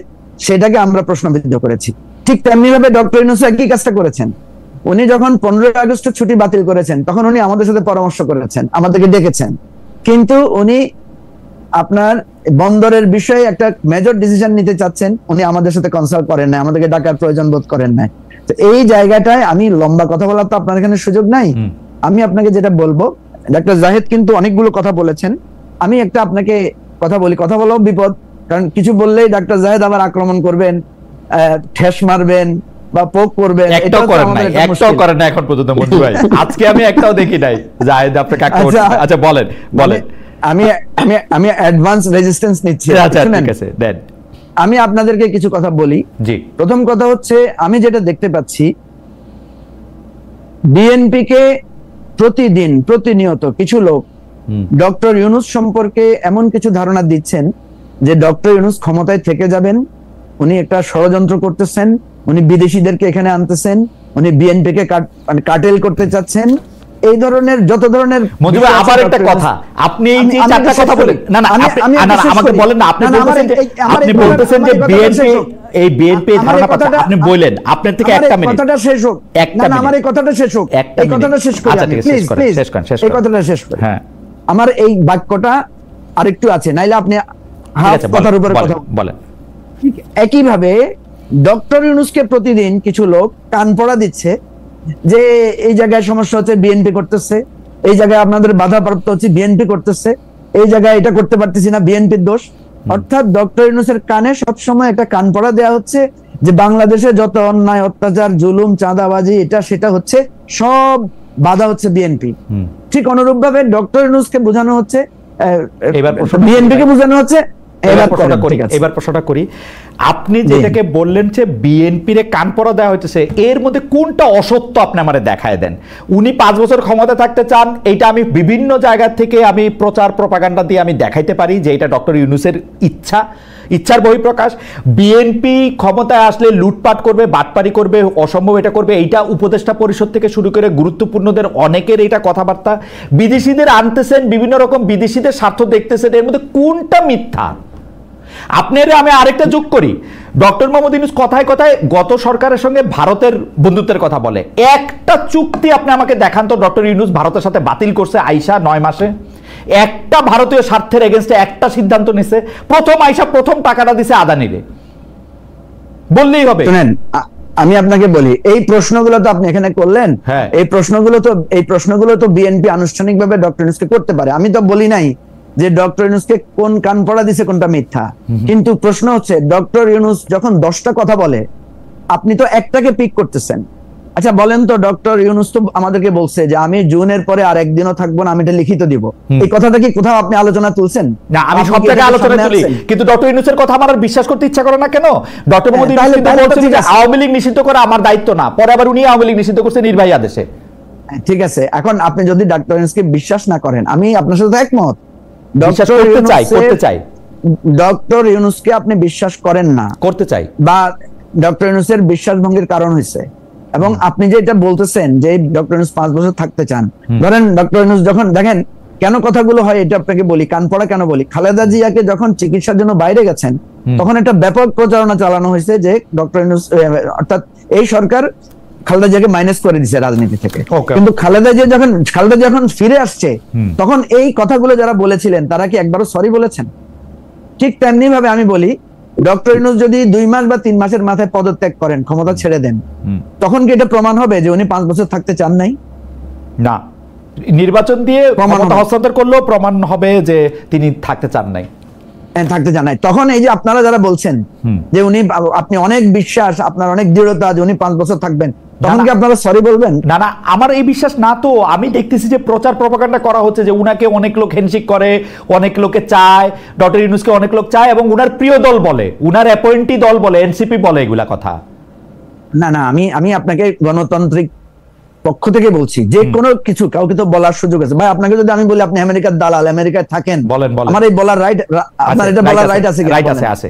সেটাকে আমরা প্রশ্নবিদ্ধ করেছি। ঠিক তেমনি ভাবে ডক্টর ইউনূস একই কাজটা করেছেন। উনি যখন 15 আগস্টের ছুটি বাতিল করেছেন তখন উনি আমাদের সাথে পরামর্শ করেছেন, আমাদেরকে ডেকেছেন, কিন্তু উনি আপনার বন্দরের বিষয়ে একটা মেজর ডিসিশন নিতে চাচ্ছেন, উনি আমাদের সাথে কনসাল্ট করেন না, আমাদেরকে ডাকার প্রয়োজন বোধ করেন না। তো এই জায়গাটায় আমি লম্বা কথা বলার তো আপনার এখানে সুযোগ নাই। আমি আপনাকে যেটা বলবো, ডাক্তার জাহেদ কিন্তু অনেকগুলো কথা বলেছেন, আমি একটা আপনাকে কথা বলি, কথা বলাও বিপদ, কারণ কিছু বললেই ডাক্তার জাহেদ আবার আক্রমণ করবেন, ঠেস মারবেন বা পোক করবেন। একটাও করেন না এখন পর্যন্ত মঞ্জু ভাই, আজকে আমি একটাও দেখি নাই জাহেদ আপনাকে আচ্ছা বলেন। আমি অ্যাডভান্স রেজিস্ট্যান্স নিচ্ছি। আচ্ছা ঠিক আছে দেন। আমি আপনাদেরকে কিছু কথা বলি। জি, প্রথম কথা হচ্ছে, আমি যেটা দেখতে পাচ্ছি বিএনপি কে প্রতিনিয়ত কিছু লোক ডক্টর ইউনূস সম্পর্কে এমন কিছু ধারণা দিচ্ছেন যে ডক্টর ইউনূস ক্ষমতায় থেকে যাবেন, উনি একটা ষড়যন্ত্র করতেছেন, উনি বিদেশিদেরকে এখানে আনতেছেন, উনি বিএনপি কে কাটেল করতে চাচ্ছেন, এই ধরনের যত ধরনের। মঞ্জু ভাই আবার একটা কথা, আপনি এই যে চারটা কথা বলেন, না আমাকে বলেন না, আপনি বলতেছেন যে বিএনপি ধারণা পাচ্ছে, আপনি বলেন আপনার থেকে একটা মিনিট, কথাটা শেষ হোক, না আমার এই কথাটা শেষ হোক, এই কথাটা শেষ করি, প্লিজ এই কথাটা শেষ করি। হ্যাঁ, আমার এই বাক্যটা আরেকটু আছে, নাইলে আপনি হাফ কথার উপরে কথা বলেন। একইভাবে ডক্টর ইউনূসকে প্রতিদিন কিছু লোক কান পড়া দিচ্ছে যে এই জায়গায় সমস্যা হচ্ছে বিএনপি করতেছে, এই জায়গায় আপনাদের বাধাপ্রাপ্ত হচ্ছে বিএনপি করতেছে, এই জায়গায় এটা করতে পারতেছি না বিএনপির দোষ। অর্থাৎ ডক্টর ইউনূসের কানে সবসময় একটা কান পড়া দেওয়া হচ্ছে যে বাংলাদেশে যত অন্যায় অত্যাচার জুলুম চাঁদাবাজি এটা সেটা হচ্ছে, সব বাধা হচ্ছে বিএনপি। ঠিক অনুরূপ ভাবে ডক্টর ইউনূসকে বোঝানো হচ্ছে, বিএনপি কে বোঝানো হচ্ছে। এবার প্রশ্নটা করি, আপনি যেটাকে বললেন যে বিএনপির কান পড়া দেওয়া হইতেছে, এর মধ্যে কোনটা অসত্য আপনি আমারে দেখায় দেন। উনি 5 বছর ক্ষমতা থাকতে চান, এইটা আমি বিভিন্ন জায়গা থেকে আমি প্রচার প্রপাগান্ডা দিয়ে আমি দেখাইতে পারি যে এটা ডক্টর ইউনূসের ইচ্ছার বহিঃপ্রকাশ। বিএনপি ক্ষমতায় আসলে লুটপাট করবে, বাটপারি করবে, অসম্ভব এটা করবে, এইটা উপদেষ্টা পরিষদ থেকে শুরু করে গুরুত্বপূর্ণদের অনেকের এটা কথাবার্তা। বিদেশিদের আনতেছেন, বিভিন্ন রকম বিদেশিদের স্বার্থ দেখতেছেন, এর মধ্যে কোনটা মিথ্যা? আপনার আমি আরেকটা যোগ করি, ডক্টর মোহাম্মদ ইউনূস কথায় কথায় গত সরকারের সঙ্গে ভারতের বন্ধুত্বের কথা বলে, একটা চুক্তি আপনি আমাকে দেখান তো ডক্টর ইউনূস ভারতের সাথে বাতিল করছে আইসা 9 মাসে, একটা ভারতীয় স্বার্থের এগেইনস্টে একটা সিদ্ধান্ত নিছে, প্রথম আইসা প্রথম টাকাটা দিছে আদানিরে, বললেই হবে। শুনেন, আমি আপনাকে বলি, এই প্রশ্নগুলো তো আপনি এখানে করলেন, এই প্রশ্নগুলো তো বিএনপি আনুষ্ঠানিকভাবে ডক্টর ইউনূসকে করতে পারে। আমি তো বলি নাই যে ডক্টর ইউনূসকে কোন কান পড়া দিছে কোনটা মিথ্যা, কিন্তু প্রশ্ন হচ্ছে ডক্টর ইউনূস যখন 10টা কথা বলে আপনি তো একটাকে পিক করতেছেন। আচ্ছা বলেন তো, ডক্টর ইউনূস তো আমাদেরকে বলছে যে আমি জুনের পরে আর একদিনও থাকবো না, আমি এটা লিখিত দিব। এই কথাটা কি কোথাও আপনি আলোচনা তুলছেন? না, আমি সব জায়গায় আলোচনা তুলি, কিন্তু ডক্টর ইউনূসের কথা আমার আর বিশ্বাস করতে ইচ্ছা করে না। কেন? ডক্টর মোহাম্মদ ইউনূস বলছেন যে আওয়ামী লীগ নিষিদ্ধ করা আমার দায়িত্ব না, পরে আবার উনি আওয়ামী লীগ নিষিদ্ধ করছে নির্বাহী আদেশে। ঠিক আছে, এখন আপনি যদি ডক্টর ইউনূসকে বিশ্বাস না করেন, আমি আপনার সাথে একমত, করতে চাই ডক্টর ইউনূসকে আপনি বিশ্বাস করেন না, করতে চাই, বা ডক্টর ইউনূসের বিশ্বাস ভঙ্গের কারণ হয়েছে, এবং আপনি যে এটা বলতেছেন যে ডক্টর ইউনূস 5 বছর থাকতে চান, ধরেন ডক্টর ইউনূস যখন, দেখেন কেন কথাগুলো হয় এটা আপনাকে বলি, কান পড়া কেন বলি। খালেদা জিয়াকে যখন চিকিৎসার জন্য বাইরে গেছেন তখন একটা ব্যাপক প্রচারণা চালানো হয়েছে যে ডক্টর ইউনূস, অর্থাৎ এই সরকার খালেদা জিয়াকে মাইনাস করে দিচ্ছে রাজনীতি থেকে, কিন্তু খালেদা জিয়া যখন ফিরে আসছে তখন এই কথাগুলো যারা বলেছিলেন তারা কি একবারও সরি বলেছেন? ঠিক তেমনি ভাবে আমি বলি, ডক্টর ইউনূস যদি 2 মাস বা 3 মাসের মাথায় পদত্যাগ করেন, ক্ষমতা ছেড়ে দেন, তখন কি এটা প্রমাণ হবে যে উনি 5 বছর থাকতে চান নাই? না, নির্বাচন দিয়ে ক্ষমতা হস্তান্তর করলেও প্রমাণ হবে যে তিনি থাকতে চান নাই। তখন এই যে আপনারা যারা বলছেন যে উনি, আপনি অনেক বিশ্বাস, আপনার অনেক দৃঢ়তা যে উনি 5 বছর থাকবেন, তখন কি আপনারা সরি বলবেন? না, আমার এই বিশ্বাস না। তো আমি দেখতেছি যে প্রচার প্রপাগান্ডা করা হচ্ছে যে উনাকে অনেক লোক হ্যান্ডশেক করে, অনেক লোকে চায়, ডক্টর ইউনূসকে অনেক লোক চায়, এবং উনার প্রিয় দল বলে, উনার অ্যাপয়েন্টি দল বলে, এনসিপি বলে, এগুলা কথা। না, আমি আপনাকে গণতান্ত্রিক পক্ষ থেকে বলছি, যে কোনো কিছু কাউকে তো বলার সুযোগ আছে। ভাই আপনাকে যদি আমি বলি আপনি আমেরিকার দালাল, আমেরিকায় থাকেন, বলেন আমার এই বলার রাইট, আপনার এটা বলার রাইট আছে? রাইট আছে, আছে।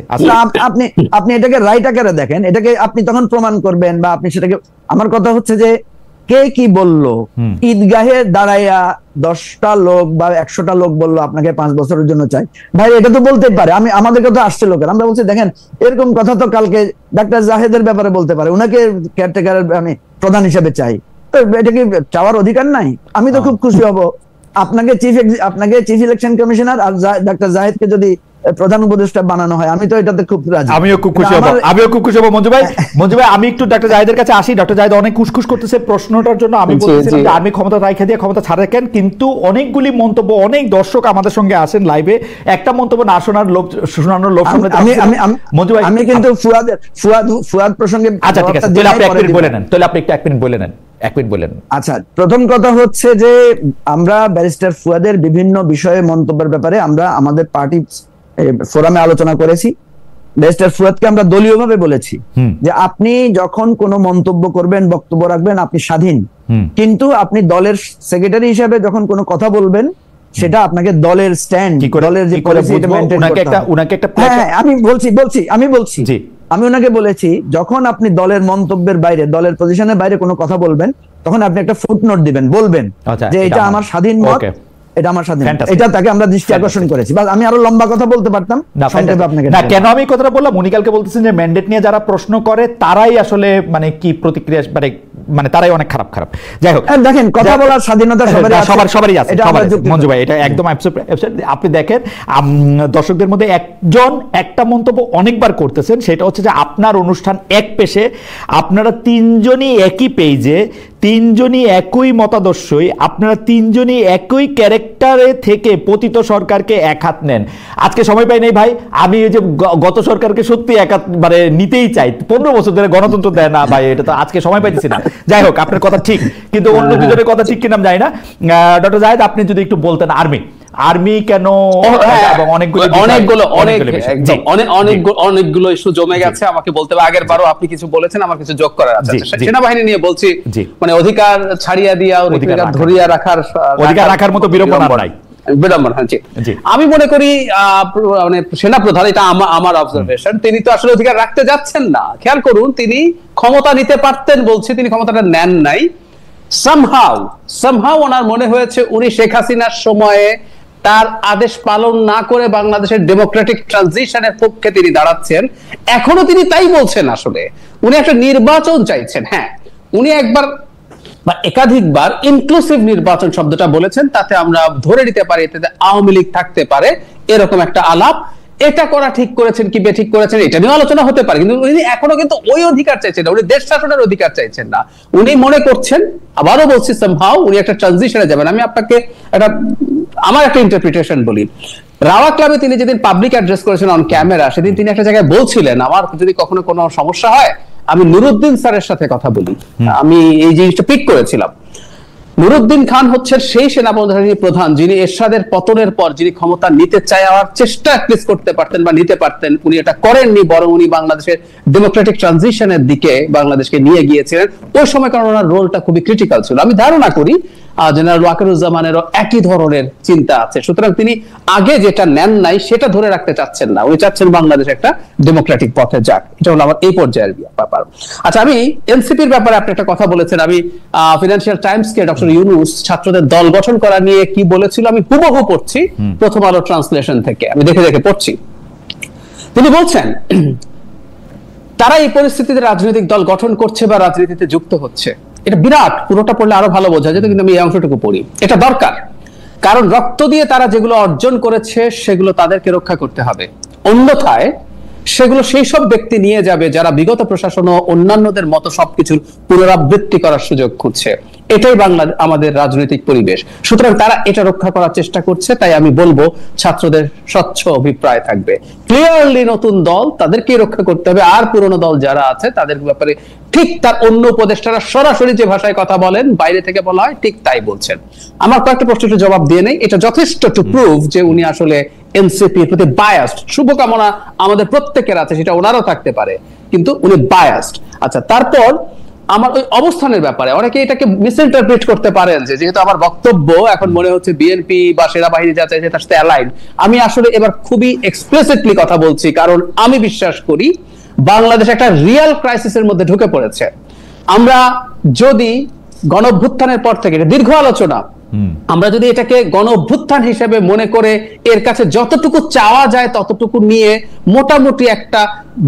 আপনি এটাকে রাইট আকারে দেখেন, এটাকে আপনি তখন প্রমাণ করবেন, বা আপনি সেটাকে, আমার কথা হচ্ছে যে কে কি বললো, ঈদগাহে দাঁড়াইয়া 10টা লোক বা 100টা লোক বললো আপনাকে 5 বছরের জন্য চাই, ভাই এটা তো বলতে পারে। আমাদের কথা আসছে লোকের, আমরা বলছি দেখেন এরকম কথা তো কালকে ডাক্তার জাহেদের ব্যাপারে বলতে পারে, উনাকে কেয়ারটেকারের আমি প্রধান হিসেবে চাই, তো এটা কি চাওয়ার অধিকার নাই? আমি তো খুব খুশি হব আপনাকে চিফ ইলেকশন কমিশনার আর ডাক্তার জাহেদকে যদি প্রধান উপদেষ্টা বানানো হয়, আমি তো এটাতে খুব রাজি। আমিও খুব খুশি হব মঞ্জু ভাই। আমি একটু ডাক্তার জাহেদের কাছে আসি। ডাক্তার জাহেদ অনেক খুশখুশ করতেছে প্রশ্নটার জন্য। আমি বলতেছিলাম যে আর্মি ক্ষমতা রাইখা দিয়ে ক্ষমতা ছাড়া কেন, কিন্তু অনেকগুলি মন্তব্য, অনেক দর্শক আমাদের সঙ্গে আসেন লাইভে, একটা মন্তব্য না শোনানোর লোক মঞ্জু ভাই। আমি কিন্তু ফুয়াদ প্রসঙ্গে, আচ্ছা ঠিক আছে, তাহলে আপনি 1 মিনিট বলে নেন, তাহলে আপনি একটু 1 মিনিট বলে নেন, 1 মিনিট বলেন। আচ্ছা, প্রথম কথা হচ্ছে যে আমরা ব্যারিস্টার ফুয়াদের বিভিন্ন বিষয়ে মন্তব্যের ব্যাপারে আমরা আমাদের পার্টি ফোরামে আলোচনা করেছি। ব্যারিস্টার ফুয়াদকে আমরা দলীয়ভাবে বলেছি যে আপনি যখন কোনো মন্তব্য করবেন, বক্তব্য রাখবেন, আপনি স্বাধীন, কিন্তু আপনি দলের সেক্রেটারি হিসেবে যখন কোনো কথা বলবেন সেটা আপনাকে দলের স্ট্যান্ড, দলের যে পলিসি এটা মেইনটেইন করতে হবে। হ্যাঁ, আমি বলছি আমি ওনাকে বলেছি যখন আপনি দলের মন্তব্যের বাইরে, দলের পজিশনের বাইরে কোনো কথা বলবেন, তখন আপনি একটা ফুটনোট দিবেন, বলবেন যে এটা আমার স্বাধীন মত, এটা আমার স্বাধীন। এটা তাকে আমরা দৃষ্টি আকর্ষণ করেছি। বাস, আমি আরো লম্বা কথা বলতে পারতাম, সংক্ষেপে আপনাকে না। কেন আমি কথাটা বললাম, উনিকালকে বলতেছেন যে ম্যান্ডেট নিয়ে যারা প্রশ্ন করে তারাই আসলে মানে কি প্রতিক্রিয়া, মানে তারাই অনেক খারাপ। যাই হোক, দেখেন কথা বলার স্বাধীনতা সবারই আছে। মঞ্জু ভাই, এটা একদম আপনি দেখেন দর্শকদের মধ্যে একজন একটা মন্তব্য অনেকবার করতেছেন, সেটা হচ্ছে যে আপনার অনুষ্ঠান এক পেশে, আপনারা 3জনই একই পেজে, 3জনই একই মতাদর্শই, আপনারা 3জনই একই ক্যারেক্টারে থেকে পতিত সরকারকে এক হাত নেন। আজকে সময় পাই নাই ভাই, আমি ওই যে গত সরকারকে সত্যি এক হাত মানে নিতেই চাই, 15 বছর ধরে গণতন্ত্র দেয় না ভাই, এটা তো আজকে সময় পাইতেছি না। যাই হোক, আপনার কথা ঠিক, কিন্তু অন্য দুজনের কথা ঠিক কিনা জানি না। ডক্টর জাহেদ, আপনি যদি একটু বলতেন আর্মি কেন, অনেকগুলো ইস্যু জমে গেছে, আমাকে বলতে হবে। আগের বারও আপনি কিছু বলেছেন, আমার কিছু যোগ করার আছে। সেনাবাহিনী নিয়ে বলছি, মানে অধিকার ছাড়িয়ে দিয়া, অধিকার ধরিয়া রাখার মতো বিড়ম্বনা নাই। আমি মনে করি মানে সেনা প্রধান, এটা আমার অবজারভেশন, তিনি তো আসলে অধিকার রাখতে যাচ্ছেন না। খেয়াল করুন, তিনি ক্ষমতা নিতে পারতেন বলছি, তিনি ক্ষমতাটা নেন নাই। সামহাউ ওনার মনে হয়েছে উনি শেখ হাসিনার সময়ে তার আদেশ পালন না করে বাংলাদেশের ডেমোক্রেটিক ট্রানজিশনের পক্ষে তিনি দাঁড়াচ্ছেন। এখনো তিনি তাই বলছেন। আসলে উনি একটা নির্বাচন চাইছেন। হ্যাঁ, উনি একবার বা একাধিকবার ইনক্লুসিভ নির্বাচন শব্দটা বলেছেন, তাতে আমরা ধরে নিতে পারি এতে আওয়ামী লীগ থাকতে পারে, এরকম একটা আলাপ। এটা করা ঠিক করেছেন কি বেঠিক করেছেন এটা নিয়ে আলোচনা হতে পারে, কিন্তু উনি এখনো কিন্তু ওই অধিকার চাইছেন না, উনি দেশ শাসনের অধিকার চাইছেন না। উনি মনে করছেন, আবারও বলছি, সামহাউ উনি একটা ট্রানজিশনে যাবেন। আমি আপনাকে আমার একটা ইন্টারপ্রিটেশন বলি। রাওয়া ক্লাবে তিনি যেদিন পাবলিক অ্যাড্রেস করেছেন অন ক্যামেরা, সেদিন তিনি একটা জায়গায় বলছিলেন, আমার যদি কখনো কোনো সমস্যা হয় আমি নুরুদ্দিন স্যারের সাথে কথা বলি। আমি এই জিনিসটা পিক করেছিলাম। নুরুদ্দিন খান হচ্ছেন সেই সেনাবাহিনী প্রধান যিনি এরশাদের পতনের পর যিনি ক্ষমতা নিতে চাওয়ার চেষ্টা করতে পারতেন বা নিতে পারতেন, উনি এটা করেননি, বরং উনি বাংলাদেশের ডেমোক্রেটিক ট্রানজিশনের দিকে বাংলাদেশকে নিয়ে গিয়েছিলেন ওই সময়, কারণ ওনার রোলটা খুবই ক্রিটিক্যাল ছিল। আমি ধারণা করি জেনারেল ওয়াকারুজ্জামানেরও একই ধরনের চিন্তা আছে। সুতরাং তিনি আগে যেটা নেন নাই সেটা ধরে রাখতে চাচ্ছেন না, উনি চাচ্ছেন বাংলাদেশ একটা ডেমোক্রেটিক পথে যাক। এটা হলো আমার এই পর্যায়ের ব্যাপার। আচ্ছা, আমি এনসিপির ব্যাপারে আপনি একটা কথা বলেছেন। আমি ফিনান্সিয়াল টাইমসকে ডক্টর ইউনূস ছাত্রদের দল গঠন করা নিয়ে কি বলেছিল আমি হুবহু পড়ছি প্রথম আলো ট্রান্সলেশন থেকে, আমি দেখে দেখে পড়ছি। তিনি বলছেন তারা এই পরিস্থিতিতে রাজনৈতিক দল গঠন করছে বা রাজনীতিতে যুক্ত হচ্ছে। এটা বিরাট, পুরোটা পড়লে আরো ভালো বোঝা যেত, কিন্তু আমি এই অংশটুকু পড়ি। এটা দরকার, কারণ রক্ত দিয়ে তারা যেগুলো অর্জন করেছে সেগুলো তাদেরকে রক্ষা করতে হবে, অন্যথায় সেগুলো সেই সব ব্যক্তি নিয়ে যাবে যারা বিগত প্রশাসন ও অন্যান্যদের মতো সবকিছুর পুনরাবৃত্তি করার সুযোগ খুঁজছে। এটাই আমাদের রাজনৈতিক পরিবেশ। সুতরাং তারা এটা রক্ষা করার চেষ্টা করছে। তাই আমি বলবো ছাত্রদের স্বচ্ছ অভিপ্রায় থাকবে, ক্লিয়ারলি নতুন দল তাদেরকে রক্ষা করতে হবে, আর পুরনো দল যারা আছে তাদের ব্যাপারে ঠিক তার অন্য উপদেষ্টারা সরাসরি যে ভাষায় কথা বলেন, বাইরে থেকে বলা হয়, ঠিক তাই বলছেন। আমার কয়েকটা প্রশ্নের জবাব দিয়ে নেই। এটা যথেষ্ট টু প্রুভ যে উনি আসলে এনসিপির প্রতি বায়াসড। শুভকামনা আমাদের প্রত্যেকের আছে, সেটা ওনারও থাকতে পারে, কিন্তু উনি বায়াসড। আচ্ছা, তারপর আমার ওই অবস্থানের ব্যাপারে অনেকে এটাকে মিসইন্টারপ্রেট করতে পারেন যে যেহেতু আমার বক্তব্য এখন মনে হচ্ছে বিএনপি বা সেনাবাহিনী যা চাইছে তার সাথে অ্যালাইন। আমি আসলে এবার খুবই এক্সপ্লিসিটলি কথা বলছি, কারণ আমি বিশ্বাস করি বাংলাদেশ একটা রিয়েল ক্রাইসিসের মধ্যে ঢুকে পড়েছে। আমরা যদি গণঅভ্যুত্থানের পর থেকে দীর্ঘ আলোচনা, আমরা যদি এটাকে গণঅভ্যুত্থান হিসেবে মনে করে এর কাছে যতটুকু চাওয়া যায় ততটুকু নিয়ে মোটামুটি একটা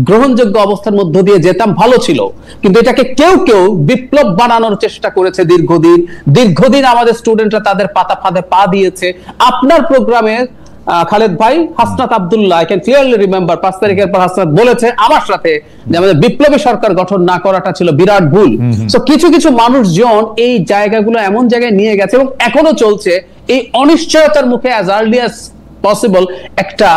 গ্রহণযোগ্য অবস্থার মধ্য দিয়ে যেতাম, ভালো ছিল। কিন্তু এটাকে কেউ কেউ বিপ্লব বানানোর চেষ্টা করেছে দীর্ঘদিন আমাদের স্টুডেন্টরা তাদের পাতা ফাঁদে পা দিয়েছে। আপনার প্রোগ্রামে খালেদ ভাই, Hasnat Abdullah, I can clearly remember 5 তারিখের পর হাসনাত বলেছে আমার সাথে যে আমাদের বিপ্লবী সরকার গঠন না করাটা ছিল বিরাট ভুল। সো কিছু কিছু মানুষজন এই জায়গাগুলো এমন জায়গায় নিয়ে গেছে এবং এখনো চলছে। এই অনিশ্চয়তার মুখে অ্যাজ আর্লি অ্যাজ পসিবল একটা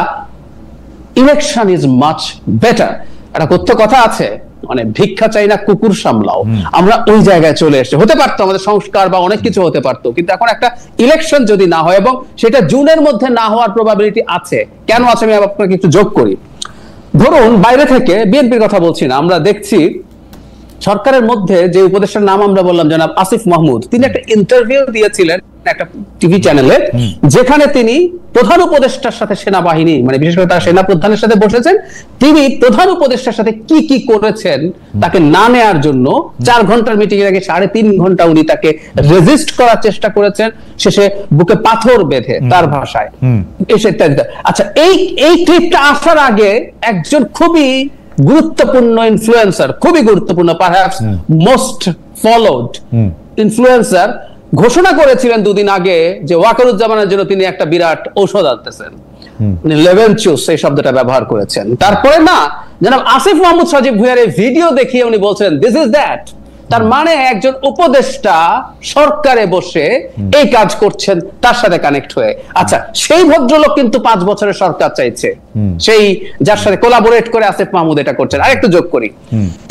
ইলেকশন ইজ মাচ বেটার। একটা কথা আছে, মানে ভিক্ষা চাই না কুকুর সামলাও। আমরা ওই জায়গায় চলে এসেছি। হতে পারতো আমাদের সংস্কার বা অনেক কিছু হতে পারতো, কিন্তু এখন একটা ইলেকশন যদি না হয় এবং সেটা জুনের মধ্যে না হওয়ার প্রবাবিলিটি আছে। কেন আছে আমি আপনাকে একটু যোগ করি। ধরুন বাইরে থেকে, বিএনপির কথা বলছি না, আমরা দেখছি সরকারের মধ্যে যে উপদেষ্টার নাম আমরা বললাম জনাব আসিফ মাহমুদ, তিনি একটা ইন্টারভিউ দিয়েছিলেন একটা টিভি চ্যানেলে, যেখানে তিনি প্রধান উপদেষ্টার সাথে সেনাবাহিনী, মানে বিশেষ করে তার সেনা প্রধানের সাথে বসেছেন। তিনি প্রধান উপদেষ্টার সাথে কি কি করেছেন তাকে না নেয়ার জন্য 4 ঘন্টার মিটিং এর আগে 3.5 ঘন্টা উনি তাকে রেজিস্ট করার চেষ্টা করেছেন, শেষে বুকে পাথর বেঁধে, তার ভাষায় এসে। আচ্ছা, এই ক্লিপটা আসার আগে একজন খুবই গুরুত্বপূর্ণ ইনফ্লুয়েন্সার, খুবই গুরুত্বপূর্ণ, পারহ্যাপস মোস্ট ফলোড ইনফ্লুয়েন্সার ঘোষণা করেছিলেন 2 দিন আগে যে ওয়াকারুজ্জামানের জন্য তিনি একটা বিরাট ঔষধ আনতেছেন। লেভেনচুস এই শব্দটা ব্যবহার করেছেন। তারপরে না জনাব আসিফ মাহমুদ সজীব ভুঁইয়ার এই ভিডিও দেখিয়ে উনি বলছেন দিস ইজ দ্যাট। তার মানে একজন উপদেষ্টা সরকারে বসে এই কাজ করছেন তার সাথে কানেক্ট হয়ে। আচ্ছা, সেই ভদ্রলোক কিন্তু 5 বছরের সরকার চাইছে, সেই যার সাথে কোলাবোরেট করে আসিফ মাহমুদ এটা করছেন। আরেকটু যোগ করি,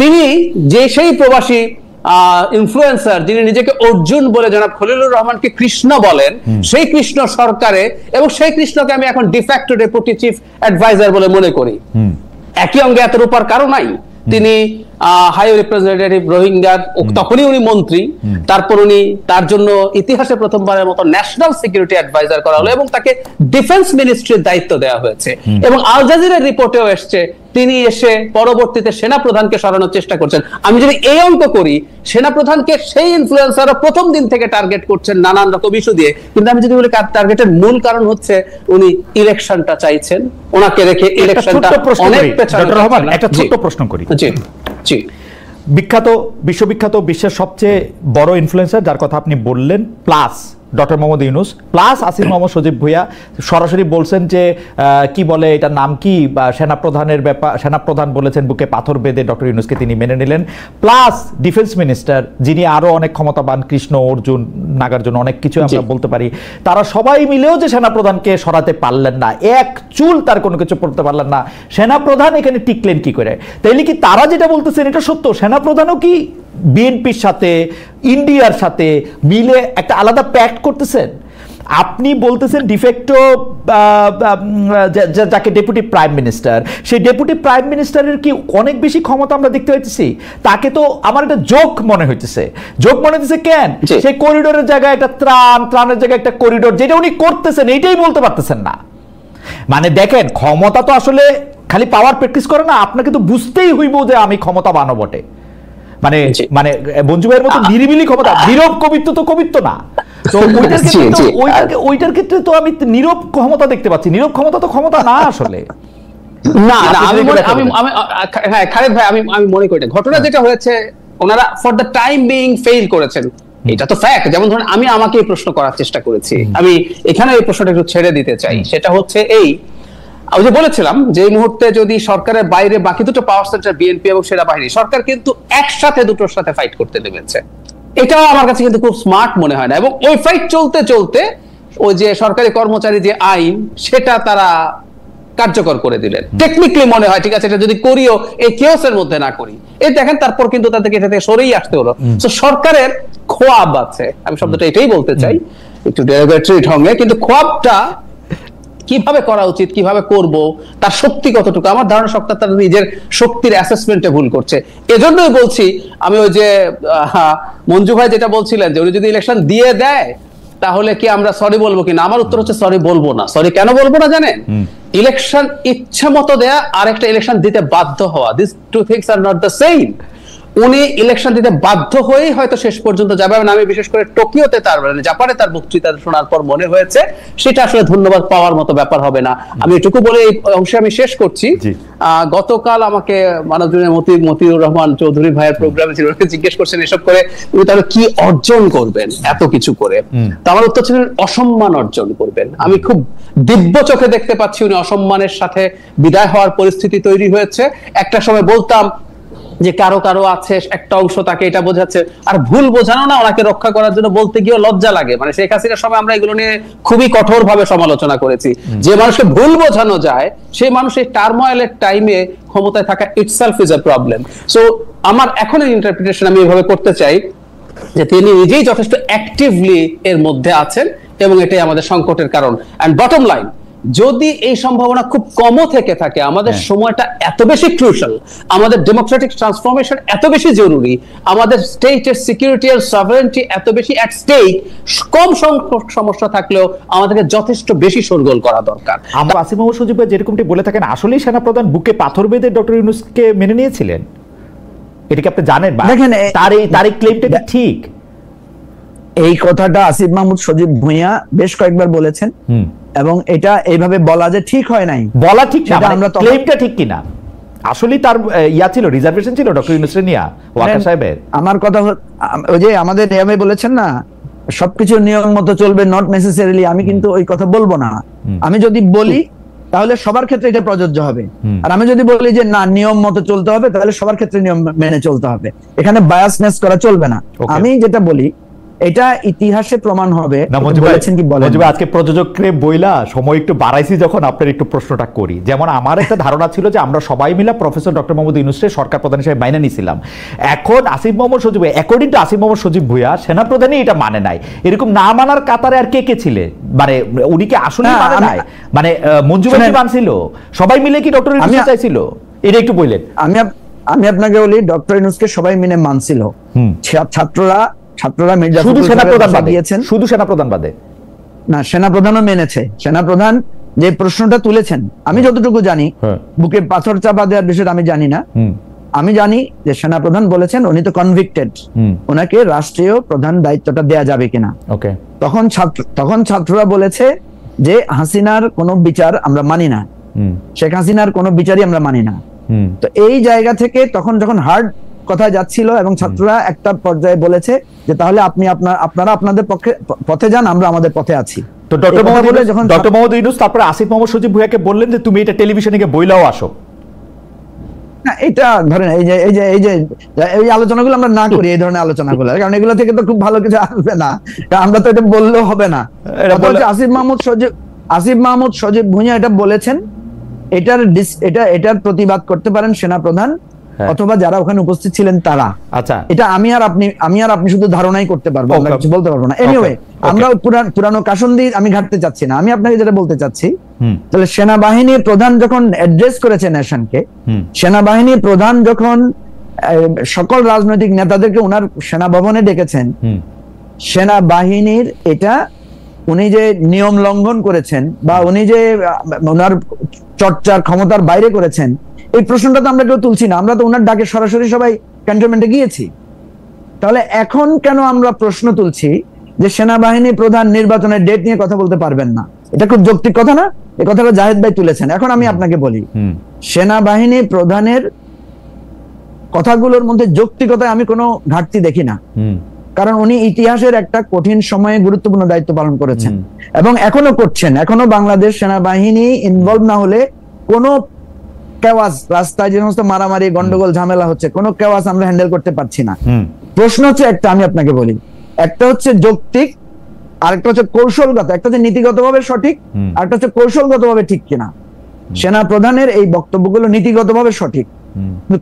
তিনি যে সেই প্রবাসী ইনফ্লুয়েন্সার যিনি নিজেকে অর্জুন বলে জনাব খলিলুর রহমানকে কৃষ্ণ বলেন, সেই কৃষ্ণ সরকারে, এবং সেই কৃষ্ণকে আমি এখন ডিফ্যাক্টো ডেপুটি চিফ অ্যাডভাইজার বলে মনে করি। একই অঙ্গে এত রূপার কারণ নাই। তিনি হাই রিপ্রেজেন্টেটিভ রোহিঙ্গার, তখনই উনি মন্ত্রী, তারপর উনি তার জন্য ইতিহাসে প্রথমবারের মতো ন্যাশনাল সিকিউরিটি অ্যাডভাইজার করা হলো এবং তাকে ডিফেন্স মিনিস্ট্রির দায়িত্ব দেওয়া হয়েছে। এবং আল জাজিরার রিপোর্টেও এসছে তিনি এসে পরবর্তীতে সেনাপ্রধানকে সরানোর চেষ্টা করছেন। আমি যদি এই অঙ্ক করি, সেনাপ্রধানকে সেই ইনফ্লুয়েন্সাররা প্রথম দিন থেকে টার্গেট করছেন নানান রকম ইস্যু দিয়ে। কিন্তু আমি যদি বলি টার্গেটের মূল কারণ হচ্ছে উনি ইলেকশনটা চাইছেন, ওনাকে রেখে ইলেকশনটা অনেক পেছনে। একটা ছোট্ট প্রশ্ন করি। জি, বিশ্ববিখ্যাত, বিশ্বের সবচেয়ে বড় ইনফ্লুয়েন্সার যার কথা আপনি বললেন, plus doctor Mohammad Yunus, plus Asif Mohammad Sajeeb Bhuiyan সরাসরি বলছেন যে কি বলে এটার নাম কি, বা সেনাপ্রধানের ব্যাপার, সেনাপ্রধান বলেছেন বুকে পাথর বেঁধে ডক্টর ইউনূসকে তিনি মেনে নিলেন, প্লাস ডিফেন্স মিনিস্টার যিনি আরো অনেক ক্ষমতাবান, কৃষ্ণ, অর্জুন, নাগার্জুন, অনেক কিছু আমরা বলতে পারি, তারা সবাই মিলেও যে সেনাপ্রধানকে সরাতে পারলেন না, এক চুল তার কোনো কিছু করতে পারলেন না, সেনাপ্রধান এখানে টিকলেন কি করে? তাইলে কি তারা যেটা বলতেছেন এটা সত্য? সেনাপ্রধানও কি বিএনপির সাথে, ইন্ডিয়ার সাথে মিলে একটা আলাদা প্যাক্ট করতেছেন? আপনি বলতেছেন ডিফেক্টো যাকে ডেপুটি প্রাইম মিনিস্টার, সেই ডেপুটি প্রাইম মিনিস্টারের কি অনেক বেশি ক্ষমতা আমরা দেখতে পাইতেছি? তাকে তো আমার একটা জোক মনে হইতেছে। কেন? সেই করিডোরের জায়গায় একটা ত্রাণের জায়গায় একটা করিডোর, যেটা উনি করতেছেন এইটাই বলতে পারতেছেন না। মানে দেখেন, ক্ষমতা তো আসলে খালি পাওয়ার প্র্যাকটিস করে না, আপনাকে তো বুঝতেই হইব যে আমি ক্ষমতা বানো বটে। মানে মঞ্জু ভাইয়ের মতো নিরিবিলি ক্ষমতা, নীরব কবিত্ব তো কবিত্ব না। তো ওইটার ক্ষেত্রে তো আমি নীরব ক্ষমতা দেখতে পাচ্ছি। নীরব ক্ষমতা তো ক্ষমতা না আসলে। না, হ্যাঁ খালেদ ভাই, আমি মনে করি ঘটনা যেটা হয়েছে, ওনারা for the time being fail করেছেন, এটা তো ফ্যাক্ট। যেমন ধরুন আমি আমাকে এই প্রশ্ন করার চেষ্টা করেছি, আমি এখানে এই প্রশ্নটা একটু ছেড়ে দিতে চাই। সেটা হচ্ছে আমি যে বলেছিলাম যে এই মুহূর্তে যদি সরকারের বাইরে বাকি দুটো পাওয়ার সেন্টার বিএনপি এবং সেনাবাহিনী, সরকার কিন্তু একসাথে দুটোর সাথে ফাইট করতে নেমেছে। এটাও আমার কাছে কিন্তু খুব স্মার্ট মনে হয় না। এবং ওই ফাইট চলতে চলতে ওই যে সরকারি কর্মচারী যে আইন, সেটা তারা কার্যকর করে দিলেন। টেকনিক্যালি মনে হয় ঠিক আছে, এটা যদি করিও এই কেওসের মধ্যে না করি, এই দেখেন তারপর কিন্তু তাদেরকে এটা থেকে সরেই আসতে হলো। তো সরকারের খোয়াব আছে, আমি শব্দটা এটাই বলতে চাই একটু ডেরিভেটরি ঢঙে, কিন্তু খোয়াবটা কিভাবে করা উচিত, কিভাবে করব, তার শক্তি কতটুকু, আমার ধারণা সরকার তার নিজের শক্তির অ্যাসেসমেন্টে ভুল করছে। এজন্যই বলছি আমি ওই যে মঞ্জু ভাই যেটা বলছিলেন যে উনি যদি ইলেকশন দিয়ে দেয় তাহলে কি আমরা সরি বলবো কিনা, আমার উত্তর হচ্ছে সরি বলবো না। সরি কেন বলবো না জানেন? ইলেকশন ইচ্ছা মতো দেয়া আর একটা ইলেকশন দিতে বাধ্য হওয়া, this two things are not the same. উনি ইলেকশন দিতে বাধ্য হয়েই হয়তো শেষ পর্যন্ত যাবে। আমি বিশেষ করে টোকিওতে তার জাপানে তার বক্তৃতা শোনার পর মনে হয়েছে সেটা আসলে ধন্যবাদ পাওয়ার মতো ব্যাপার হবে না। আমি এটুকু বলে এই অংশে আমি শেষ করছি। গতকাল আমাকে মানবজমিনের মতিউর রহমান চৌধুরী ভাইয়ের প্রোগ্রামে ছিল, জিজ্ঞেস করছেন এসব করে উনি তাহলে কি অর্জন করবেন এত কিছু করে। তো আমার উত্তর ছিল অসম্মান অর্জন করবেন। আমি খুব দিব্য চোখে দেখতে পাচ্ছি উনি অসম্মানের সাথে বিদায় হওয়ার পরিস্থিতি তৈরি হয়েছে। একটা সময় বলতাম যে কারো কারো আছে একটা অংশ তাকে এটা বোঝাচ্ছে, আর ভুল বোঝানো না, ওনাকে রক্ষা করার জন্য বলতে গিয়ে লজ্জা লাগে। মানে শেখ হাসিনার সময় আমরা এগুলো নিয়ে খুবই কঠোর ভাবে সমালোচনা করেছি। যে মানুষকে ভুল বোঝানো যায় সেই মানুষ এই টার্মোয়েলের টাইমে ক্ষমতায় থাকা itself is a problem. So আমার এখন ইন্টারপ্রিটেশন আমি এভাবে করতে চাই যে তিনি নিজেই যথেষ্ট অ্যাক্টিভলি এর মধ্যে আছেন এবং এটাই আমাদের সংকটের কারণ। এন্ড বটম লাইন, যদি এই সম্ভাবনা খুব কমও থেকে থাকে, আমাদের সময়টা এত বেশি ক্রুশাল, আমাদের ডেমোক্রেটিক ট্রান্সফরমেশন এত বেশি জরুরি, আমাদের স্টেটের সিকিউরিটি আর সভারেন্টি এত বেশি অ্যাট স্টেক, কম সংখ্যক সমস্যা থাকলেও আমাদেরকে যথেষ্ট বেশি শোরগোল করা দরকার। আমরা আসিফ মাহমুদ সজীব ভাই যেরকমটি বলে থাকেন, আসলেই সেনাপ্রধান বুকে পাথর বেঁধে ডক্টর ইউনূসকে মেনে নিয়েছিলেন? এটা কি আপনি জানেন? দেখেন তার এই ক্লেমটা ঠিক? এই কথাটা আসিফ মাহমুদ সজীব ভুঁইয়া বেশ কয়েকবার বলেছেন এবং এটা এইভাবে বলা যে ঠিক হয় নাই, বলা ঠিক না, আমরা ক্লেমটা ঠিক কিনা আসলে তার ছিল, রিজার্ভেশন ছিল ডক্টর ইউনূসের নিয়া ওয়াকার সাহেবের। আমার কথা ওই যে আমাদের নিয়মে বলেছেন না সবকিছু নিয়ম মতো চলবে, নট নেসেসারিলি, আমি কিন্তু ওই কথা বলবো না। আমি যদি বলি তাহলে সবার ক্ষেত্রে এটা প্রযোজ্য হবে, আর আমি যদি বলি যে না নিয়ম মতো চলতে হবে তাহলে সবার ক্ষেত্রে নিয়ম মেনে চলতে হবে। এখানে বায়াসনেস করা চলবে না। আমি যেটা বলি এটা ইতিহাসে প্রমাণ হবে। বলেছেন কি বলেন আজকে প্রযোজককে বইলা সময় একটু বাড়াইছি যখন আপনার একটু প্রশ্নটা করি। যেমন আমার একটা ধারণা ছিল যে আমরা সবাই মিলে প্রফেসর ডক্টর মোহাম্মদ ইউনূসকে সরকার প্রধান হিসেবে মাইনে নিয়েছিলাম। এখন আসিফ মাহমুদ সজীব, অ্যাকর্ডিং টু আসিফ মাহমুদ সজীব ভুঁইয়া, সেনাপ্রধানই এটা মানে নাই। এরকম না মানার কাতারে আর কে কে ছিলেন? মানে উনি কি আসলে মানে নাই? মানে মঞ্জু ভাই মানছিল, সবাই মিলে কি ডক্টর ইউনূস চাইছিল? এটা একটু বললেন। আমি আপনাকে বলি ডক্টর ইউনূসকে সবাই মিলে মানছিল। ছাত্ররা মির্জা শুধু সেনাপ্রধান বাদে না, সেনাপ্রধানও মেনেছে। সেনাপ্রধান যে প্রশ্নটা তুলেছেন, আমি যতটুকু জানি, বুকে পাথর চাপা দেওয়ার বিষয়টা আমি জানি না, আমি জানি যে সেনাপ্রধান বলেছেন উনি তো কনভিক্টেড, ওনাকে রাষ্ট্রীয় প্রধান দায়িত্বটা দেয়া যাবে কিনা। তখন ছাত্ররা বলেছে যে হাসিনার কোনো বিচার আমরা মানি না, শেখ হাসিনার কোনো বিচারই আমরা মানি না। তো এই জায়গা থেকে তখন যখন হার্ড কথা যাচ্ছিল এবং ছাত্ররা একটা পর্যায়ে বলেছে যে তাহলে আপনারা আপনাদের পথে যান, আমরা আমাদের পথে আছি। তো ডক্টর মোহাম্মদ ইউনূস তারপরে আসিফ মাহমুদ সজীব ভুঁইয়াকে বললেন যে তুমি এটা টেলিভিশনে গিয়ে বইলাও আসো। না, এটা ধরেন এই আলোচনাগুলো আমরা না করি, এই ধরনের আলোচনাগুলো, কারণ এগুলো থেকে তো খুব ভালো কিছু আসবে না। আমরা তো এটা বললেও হবে না। আসিফ মাহমুদ সজীব ভুঁইয়া এটা বলেছেন, এটার প্রতিবাদ করতে পারেন সেনাপ্রধান অথবা যারা ওখানে উপস্থিত ছিলেন তারা। আচ্ছা, এটা আমি আর আপনি শুধু ধারণাই করতে পারবো, আমরা কিছু বলতে পারবো না। এনিওয়ে, আমরা পুরানো কাসন্দি আমি ঘাটতে চাচ্ছি না। আমি আপনাকে যেটা বলতে চাচ্ছি, তাহলে সেনাবাহিনীর প্রধান যখন অ্যাড্রেস করেছে নেশনকে, সেনাবাহিনীর প্রধান যখন সকল রাজনৈতিক নেতাদেরকে ওনার সেনা ভবনে ডেকেছেন, সেনাবাহিনীর এটা উনি যে নিয়ম লঙ্ঘন করেছেন বা উনি যে ওনার চর্চার ক্ষমতার বাইরে করেছেন, এই প্রশ্নটা তো আমরা কেউ তুলছি না। আমরা তো ওনার ডাকে সরাসরি সবাই ক্যান্টনমেন্টে গিয়েছি। তাহলে এখন কেন আমরা প্রশ্ন তুলছি যে সেনাবাহিনী প্রধান নির্বাচনের ডেট নিয়ে কথা বলতে পারবেন না? এটা খুব যৌক্তিক কথা না? এই কথাটা জাহেদ ভাই তুলেছেন। এখন আমি আপনাকে বলি, সেনাবাহিনী প্রধানের কথাগুলোর মধ্যে যৌক্তিকতায় আমি কোনো ঘাটতি দেখি না, কারণ উনি ইতিহাসের একটা কঠিন সময়ে গুরুত্বপূর্ণ দায়িত্ব পালন করেছেন এবং এখনো করছেন। এখনো বাংলাদেশ সেনাবাহিনী ইনভলভ না হলে কোনো কেওয়াস, রাস্তায় যে সমস্ত মারামারি গন্ডগোল ঝামেলা হচ্ছে, কোনো কেওয়াস আমরা হ্যান্ডেল করতে পারছি না। প্রশ্ন হচ্ছে একটা, আমি আপনাকে বলি, একটা হচ্ছে যৌক্তিক, আরেকটা হচ্ছে কৌশলগত। একটা হচ্ছে নীতিগতভাবে সঠিক, আরেকটা হচ্ছে কৌশলগতভাবে ঠিক কিনা। সেনা প্রধানের এই বক্তব্যগুলো নীতিগতভাবে সঠিক,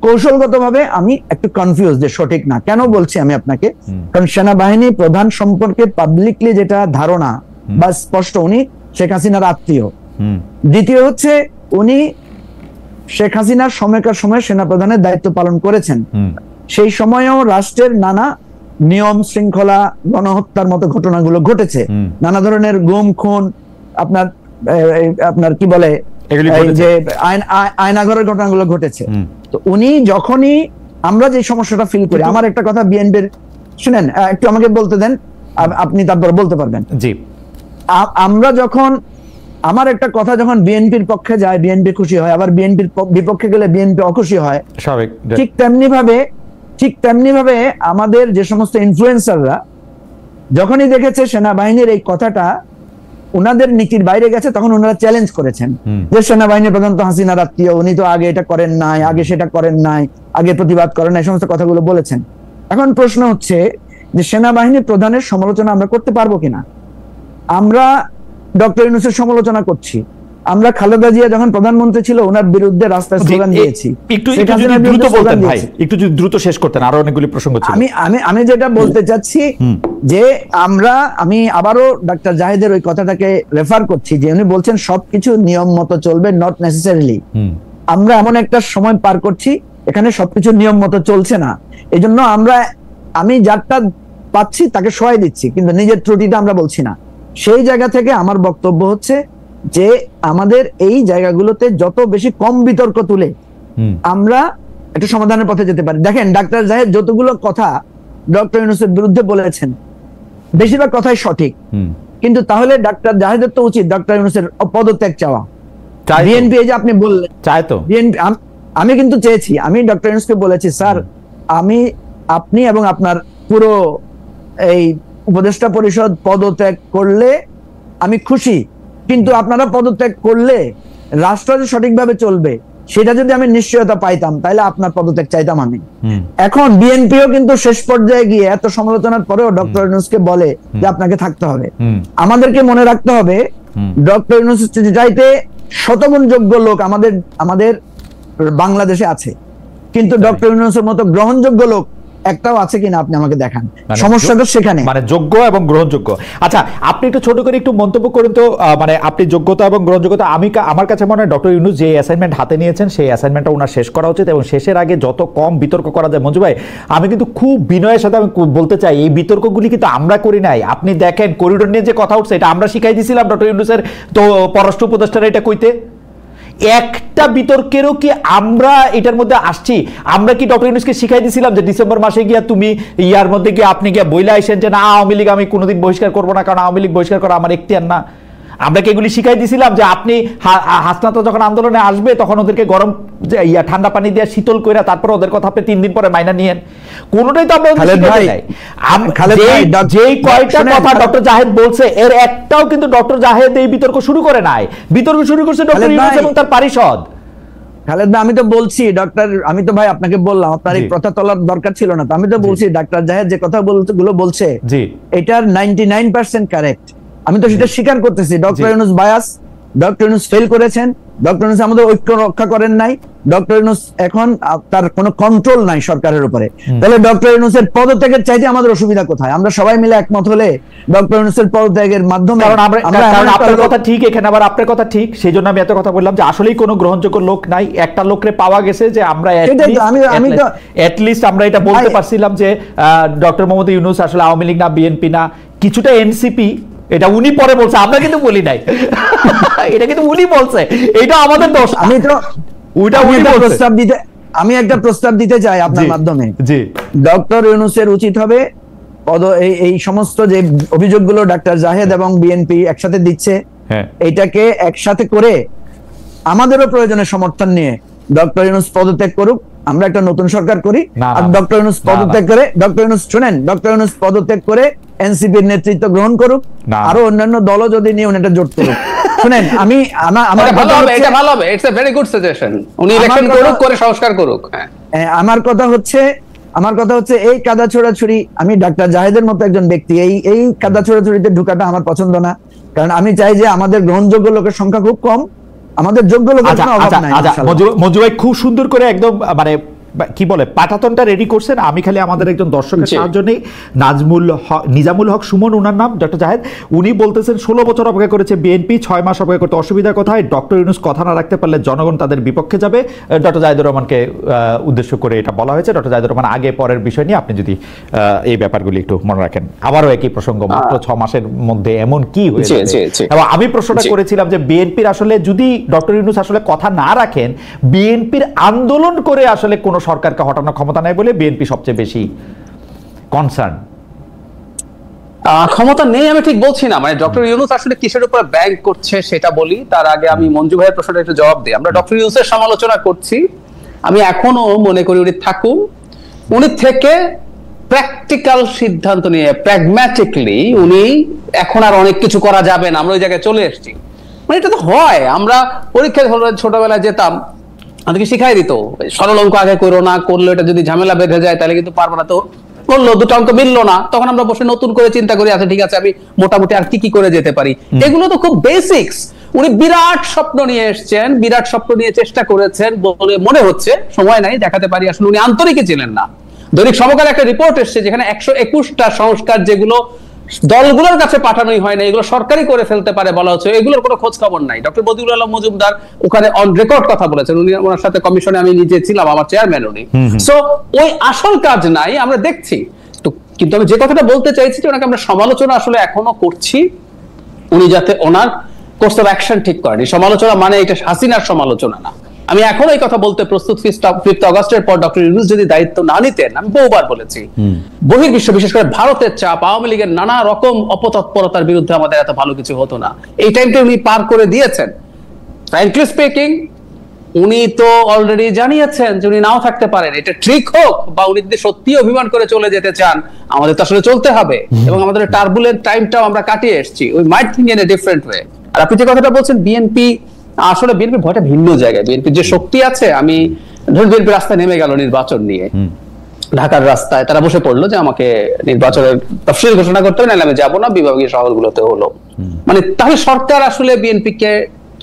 কৌশলগতভাবে আমি একটু কনফিউজ যে সঠিক না। কেন বলছি আমি আপনাকে? কারণ সেনাবাহিনী প্রধান সম্পর্কে পাবলিকলি যেটা ধারণা বা স্পষ্ট, উনি শেখ হাসিনার আত্মীয়, দ্বিতীয় হচ্ছে উনি শেখ হাসিনার সময়কার সময় সেনাপ্রধানের দায়িত্ব পালন করেছেন, সেই সময়েও রাষ্ট্রের নানা নিয়ম শৃঙ্খলা গণহত্যার মতো ঘটনাগুলো ঘটেছে, নানা ধরনের গুম খুন, আপনার কি বলে যে আয়নাঘরের ঘটনাগুলো ঘটেছে। তো উনি যখনই আমরা যে সমস্যাটা ফিল করি, আমার একটা কথা বিএনপির শুনেন, একটু আমাকে বলতে দেন, আপনি তারপর বলতে পারবেন। জি, আমরা যখন আমার একটা কথা যখন বিএনপির পক্ষে যায় বিএনপি খুশি হয়, আবার বিএনপির বিপক্ষে গেলে বিএনপি অখুশি হয়। ঠিক তেমনি ভাবে আমাদের যে সমস্ত ইনফ্লুয়েন্সাররা যখনই দেখেছে সেনাবাহিনীর এই কথাটা উনাদের নীতির বাইরে গেছে, তখন ওনারা চ্যালেঞ্জ করেছেন যে সেনাবাহিনীর প্রধান তো হাসিনার আত্মীয়, উনি তো আগে এটা করেন নাই, আগে সেটা করেন নাই, আগে প্রতিবাদ করেন নাই, সমস্ত কথাগুলো বলেছেন। এখন প্রশ্ন হচ্ছে যে সেনাবাহিনী প্রধানের সমালোচনা আমরা করতে পারবো কিনা? আমরা ডক্টর ইউনূসের সমালোচনা করছি, আমরা খালেদা জিয়া যখন প্রধানমন্ত্রী ছিল ওনার বিরুদ্ধে রাস্তায় স্লোগান দিয়েছি। একটু দ্রুত বলতেন ভাই, একটু দ্রুত শেষ করতেন, আরো অনেকগুলি প্রসঙ্গ ছিল। আমি যেটা বলতে চাচ্ছি যে আমি আবারও ডাক্তার জাহেদের ওই কথাটাকে রেফার করছি যে উনি বলছেন সবকিছু নিয়ম মতো চলবে, নট নেসেসারিলি। আমরা এমন একটা সময় পার করছি এখানে সবকিছু নিয়ম মতো চলছে না, এই জন্য আমি যারটা পাচ্ছি তাকে সহায় দিচ্ছি, কিন্তু নিজের ত্রুটিটা আমরা বলছি না। সেই জায়গা থেকে আমার বক্তব্য হচ্ছে যে আমাদের এই জায়গাগুলোতে যত বেশি কম বিতর্ক তুলে আমরা একটা সমাধানের পথে যেতে পারি। দেখেন ডাক্তার জাহেদ যতগুলো কথা ডক্টর ইউনূসের বিরুদ্ধে বলেছেন বেশিরভাগ কথাই সঠিক, কিন্তু তাহলে ডাক্তার জাহেদের তো উচিত ডক্টর ইউনূসের পদত্যাগ চাওয়া। বিএনপি এই যে আপনি বললেন চায় তো, বিএনপি আমি কিন্তু চেয়েছি, আমি ডক্টর ইউনূসকে বলেছি স্যার আপনি এবং আপনার পুরো এই উপদেষ্টা পরিষদ পদত্যাগ করলে আমি খুশি, কিন্তু আপনারা পদত্যাগ করলে রাষ্ট্র যে সঠিকভাবে চলবে সেটা যদি আমি নিশ্চয়তা পাইতাম তাহলে আপনার পদত্যাগ চাইতাম আমি। এখন বিএনপিও কিন্তু শেষ পর্যায়ে গিয়ে এত সমালোচনার পরেও ডক্টর ইউনূসকে বলে যে আপনাকে থাকতে হবে। আমাদেরকে মনে রাখতে হবে ডক্টর ইউনূস চাইতে শতগুণ যোগ্য লোক আমাদের বাংলাদেশে আছে, কিন্তু ডক্টর ইউনূসের মতো গ্রহণযোগ্য লোক একটাও আছে কিনা আপনি আমাকে দেখান। সমস্যাটা সেখানে, মানে যোগ্য এবং গ্রহণযোগ্য। আচ্ছা, আপনি একটু ছোট করে একটু মন্তব্য করুন তো, মানে আপনি যোগ্যতা এবং গ্রহণযোগ্যতা, আমার কাছে মনে হয় ডক্টর ইউনূস যে অ্যাসাইনমেন্ট হাতে নিয়েছেন সেই অ্যাসাইনমেন্টটা ওনার শেষ করা উচিত, এবং শেষের আগে যত কম বিতর্ক করা যায়। মঞ্জু ভাই, আমি কিন্তু খুব বিনয়ের সাথে আমি বলতে চাই এই বিতর্কগুলি কিন্তু আমরা করি নাই। আপনি দেখেন করিডোর নিয়ে যে কথা উঠছে এটা আমরা শিখাই দিয়েছিলাম ডক্টর ইউনূসের তো পররাষ্ট্র উপদেষ্টারা এটা কইতে। একটা বিতর্কেরও কি আমরা এটার মধ্যে আসছি? আমরা কি ডক্টর ইউনূসকে শিখাই দিয়েছিলাম যে ডিসেম্বর মাসে গিয়া তুমি ইয়ার মধ্যে গিয়ে আপনি গিয়া বইলা আইসেন যে না আওয়ামী লীগ আমি কোনোদিন বহিষ্কার করবো না, কারণ আওয়ামী লীগ বহিষ্কার করা আমার এখতিয়ার না? আমরা কি এগুলি শিখাই দিয়েছিলাম যে আপনি হাসনাত যখন আন্দোলনে আসবে তখন ওদেরকে গরম ঠান্ডা পানি দিয়ে শীতল করে তারপর ওদের কথা আপনি 3 দিন পরে মাইনা নিয়েন? কোনটাই তো আমরা যেই কয়টা কথা ডক্টর জাহেদ বলছে এর একটাও কিন্তু ডক্টর জাহেদ এই বিতর্ক শুরু করে নাই, বিতর্ক শুরু করছে ডক্টর ইউনূস এবং তার পরিষদ। খালেদ ভাই, আমি তো বলছি আমি তো ভাই আপনাকে বললাম আপনার এই কথা তোলার দরকার ছিল না, তো আমি তো বলছি ডাক্তার জাহেদ যে কথাগুলো বলছে এটার 99% কারেক্ট। আমি তো সেটা স্বীকার করতেছি। Doctor Yunus bias, doctor Yunus fail করেছেন, ডক্টর ইউনূস আমাদের ঐক্য রক্ষা করেন নাই, ডক্টর ইউনূস এখন তার কোনো কন্ট্রোল নাই সরকারের উপরে। তাহলে ডক্টর ইউনূসের পদত্যাগের চাইতে আমাদের অসুবিধা কোথায়? আমরা সবাই মিলে একমত হলে ডক্টর ইউনূসের পদত্যাগের মাধ্যমে, কারণ আপনার কথা ঠিক, এখানে আবার আপনার কথা ঠিক, সেই জন্য আমি এত কথা বললাম যে আসলেই কোনো গ্রহণযোগ্য লোক নাই। একটা লোকরে পাওয়া গেছে যে আমরা এটলিস্ট আমরা এটা বলতে পারছিলাম যে ডক্টর মোহাম্মদ ইউনূস আসলে আওয়ামী লীগ না বিএনপি না, কিছুটা এনসিপি, এটা উনি পরে বলছে, আমরা কিন্তু বলি নাই। এটা কিন্তু উনি বলছে, এটা আমাদের দোষ। আমি একটা প্রস্তাব দিতে চাই আপনার মাধ্যমে। ডক্টর ইউনূসের উচিত হবে এই সমস্ত যে অভিযোগগুলো ডাক্তার জাহেদ এবং বিএনপি একসাথে দিচ্ছে এটাকে একসাথে করে আমাদেরও প্রয়োজনে সমর্থন নিয়ে ডক্টর ইউনূস পদত্যাগ করুক, আমরা একটা নতুন সরকার করি। আর ডক্টর ইউনূস পদত্যাগ করে ডক্টর ইউনূস পদত্যাগ করে এনসিপির নেতৃত্ব গ্রহণ করুক, আরো অন্যান্য দলও যদি নিয়ে এটা জোট করুক। শুনেন, আমার কথা হচ্ছে এই কাদা ছোড়াছুড়ি, আমি ডাক্তার জাহেদের মতো একজন ব্যক্তি এই কাদা ছোড়াছুড়িতে ঢুকাটা আমার পছন্দ না, কারণ আমি চাই যে আমাদের গ্রহণযোগ্য লোকের সংখ্যা খুব কম, আমাদের যোগ্য লোকের কোনো অভাব নাই। মঞ্জু ভাই খুব সুন্দর করে একদম মানে কি বলে পাঠাতনটা রেডি করছেন। আমি খালি আমাদের একজন দর্শকের সাহায্য নেই, নিজামুল হক সুমন ওনার নাম, ডক্টর জাহেদ, উনি বলতেছেন 16 বছর অপেক্ষা করেছে বিএনপি, 6 মাস অপেক্ষা করতে অসুবিধা কোথায়? ডক্টর ইউনূস কথা না রাখতে পারলে জনগণ তাদের বিপক্ষে যাবে। ডক্টর জাহিদুর রহমানকে উদ্দেশ্য করে এটা বলা হয়েছে। ডক্টর জাহিদুর রহমান আগে পরের বিষয় নিয়ে আপনি যদি এই ব্যাপারগুলি একটু মনে রাখেন। আবারও একই প্রসঙ্গ, মাত্র 6 মাসের মধ্যে এমন কি হয়েছে? এবং আমি প্রশ্নটা করেছিলাম যে বিএনপির আসলে যদি ডক্টর ইউনূস আসলে কথা না রাখেন, বিএনপির আন্দোলন করে আসলে কোন সরকারকে হটানোর ক্ষমতা নাই বলে বিএনপি সবচেয়ে বেশি কনসার্ন। ক্ষমতা নেই আমি ঠিক বলছি না, মানে ডক্টর ইউনূস আসলে কিসের উপর ব্যাংক করছে সেটা বলি। তার আগে আমি মঞ্জু ভাইয়ের প্রশ্নটা একটু জবাব দিই। আমরা ডক্টর ইউনূসের সমালোচনা করছি, আমি এখনো মনে করি উনি থাকুন, উনি থেকে প্র্যাকটিক্যাল সিদ্ধান্ত নিয়ে প্র্যাগম্যাটিকলি উনি এখন আর অনেক কিছু করা যাবে না, আমরা ওই জায়গায় চলে এসেছি। মানে এটা তো হয়, আমরা পরীক্ষায় ছোটবেলায় যেতাম, আমাদেরকে শিখাই দিত সরল অঙ্ক আগে করো না, করলে এটা যদি ঝামেলা বেঁধে যায় তাহলে কিন্তু পারবো না। তো করলো, দুটো অঙ্ক মিললো না, তখন আমরা বসে নতুন করে চিন্তা করি, আচ্ছা ঠিক আছে আমি মোটামুটি আর কি কি করে যেতে পারি। এগুলো তো খুব বেসিক্স। উনি বিরাট স্বপ্ন নিয়ে এসছেন, বিরাট স্বপ্ন নিয়ে চেষ্টা করেছেন বলে মনে হচ্ছে, সময় নাই দেখাতে পারি, আসলে উনি আন্তরিকই ছিলেন না। দৈনিক সমকাল একটা রিপোর্ট এসছে যেখানে 121টা সংস্কার যেগুলো দলগুলোর কাছে পাঠানোই হয় না, এগুলো সরকারি করে ফেলতে পারে বলা হচ্ছে, এগুলোর কোনো খোঁজ খবর নাই। ডক্টর বদিউল আলম মজুমদার ওখানে অন রেকর্ড কথা বলেছেন, উনি ওনার সাথে কমিশনে আমি নিজে ছিলাম, আমার চেয়ারম্যান উনি। সো ওই আসল কাজ নাই, আমরা দেখছি। কিন্তু আমি যে কথাটা বলতে চাইছি যে ওনাকে আমরা সমালোচনা আসলে এখনো করছি, উনি যাতে ওনার কোর্স অফ অ্যাকশন ঠিক করেন। সমালোচনা মানে এটা হাসিনার সমালোচনা না। আমি এখন এই কথা বলতে প্রস্তুত, 5 আগস্টের পর ডক্টর ইউনূস যদি দায়িত্ব না নিতেন, আমি বহুবার বলেছি, বহির্বিশ্ব বিশেষ করে ভারতের চাপ, আওয়ামী লীগের নানা রকম অপতৎপরতার বিরুদ্ধে আমাদের এত ভালো কিছু হতো না। এই টাইমটা উনি পার করে দিয়েছেন। ফ্র্যাঙ্কলি স্পিকিং, উনি তো অলরেডি জানিয়েছেন যে উনি নাও থাকতে পারেন। এটা ট্রিক হোক বা উনি যদি সত্যি অভিমান করে চলে যেতে চান, আমাদের তো আসলে চলতে হবে, এবং আমাদের টার্বুলেন্ট টাইমটাও আমরা কাটিয়ে এসেছি। We might think in a different way. আর আপনি যে কথাটা বলছেন বিএনপি, আসলে বিএনপি ভয়টা ভিন্ন জায়গায়। বিএনপির যে শক্তি আছে, আমি ধরুন বিএনপি রাস্তায় নেমে গেল নির্বাচন নিয়ে, ঢাকার রাস্তায় তারা বসে পড়লো যে আমাকে নির্বাচনের তফসিল ঘোষণা করতে হবে, নাহলে আমি যাবো না, বিভাগীয় শহরগুলোতে হলো। মানে তাহলে সরকার আসলে বিএনপি কে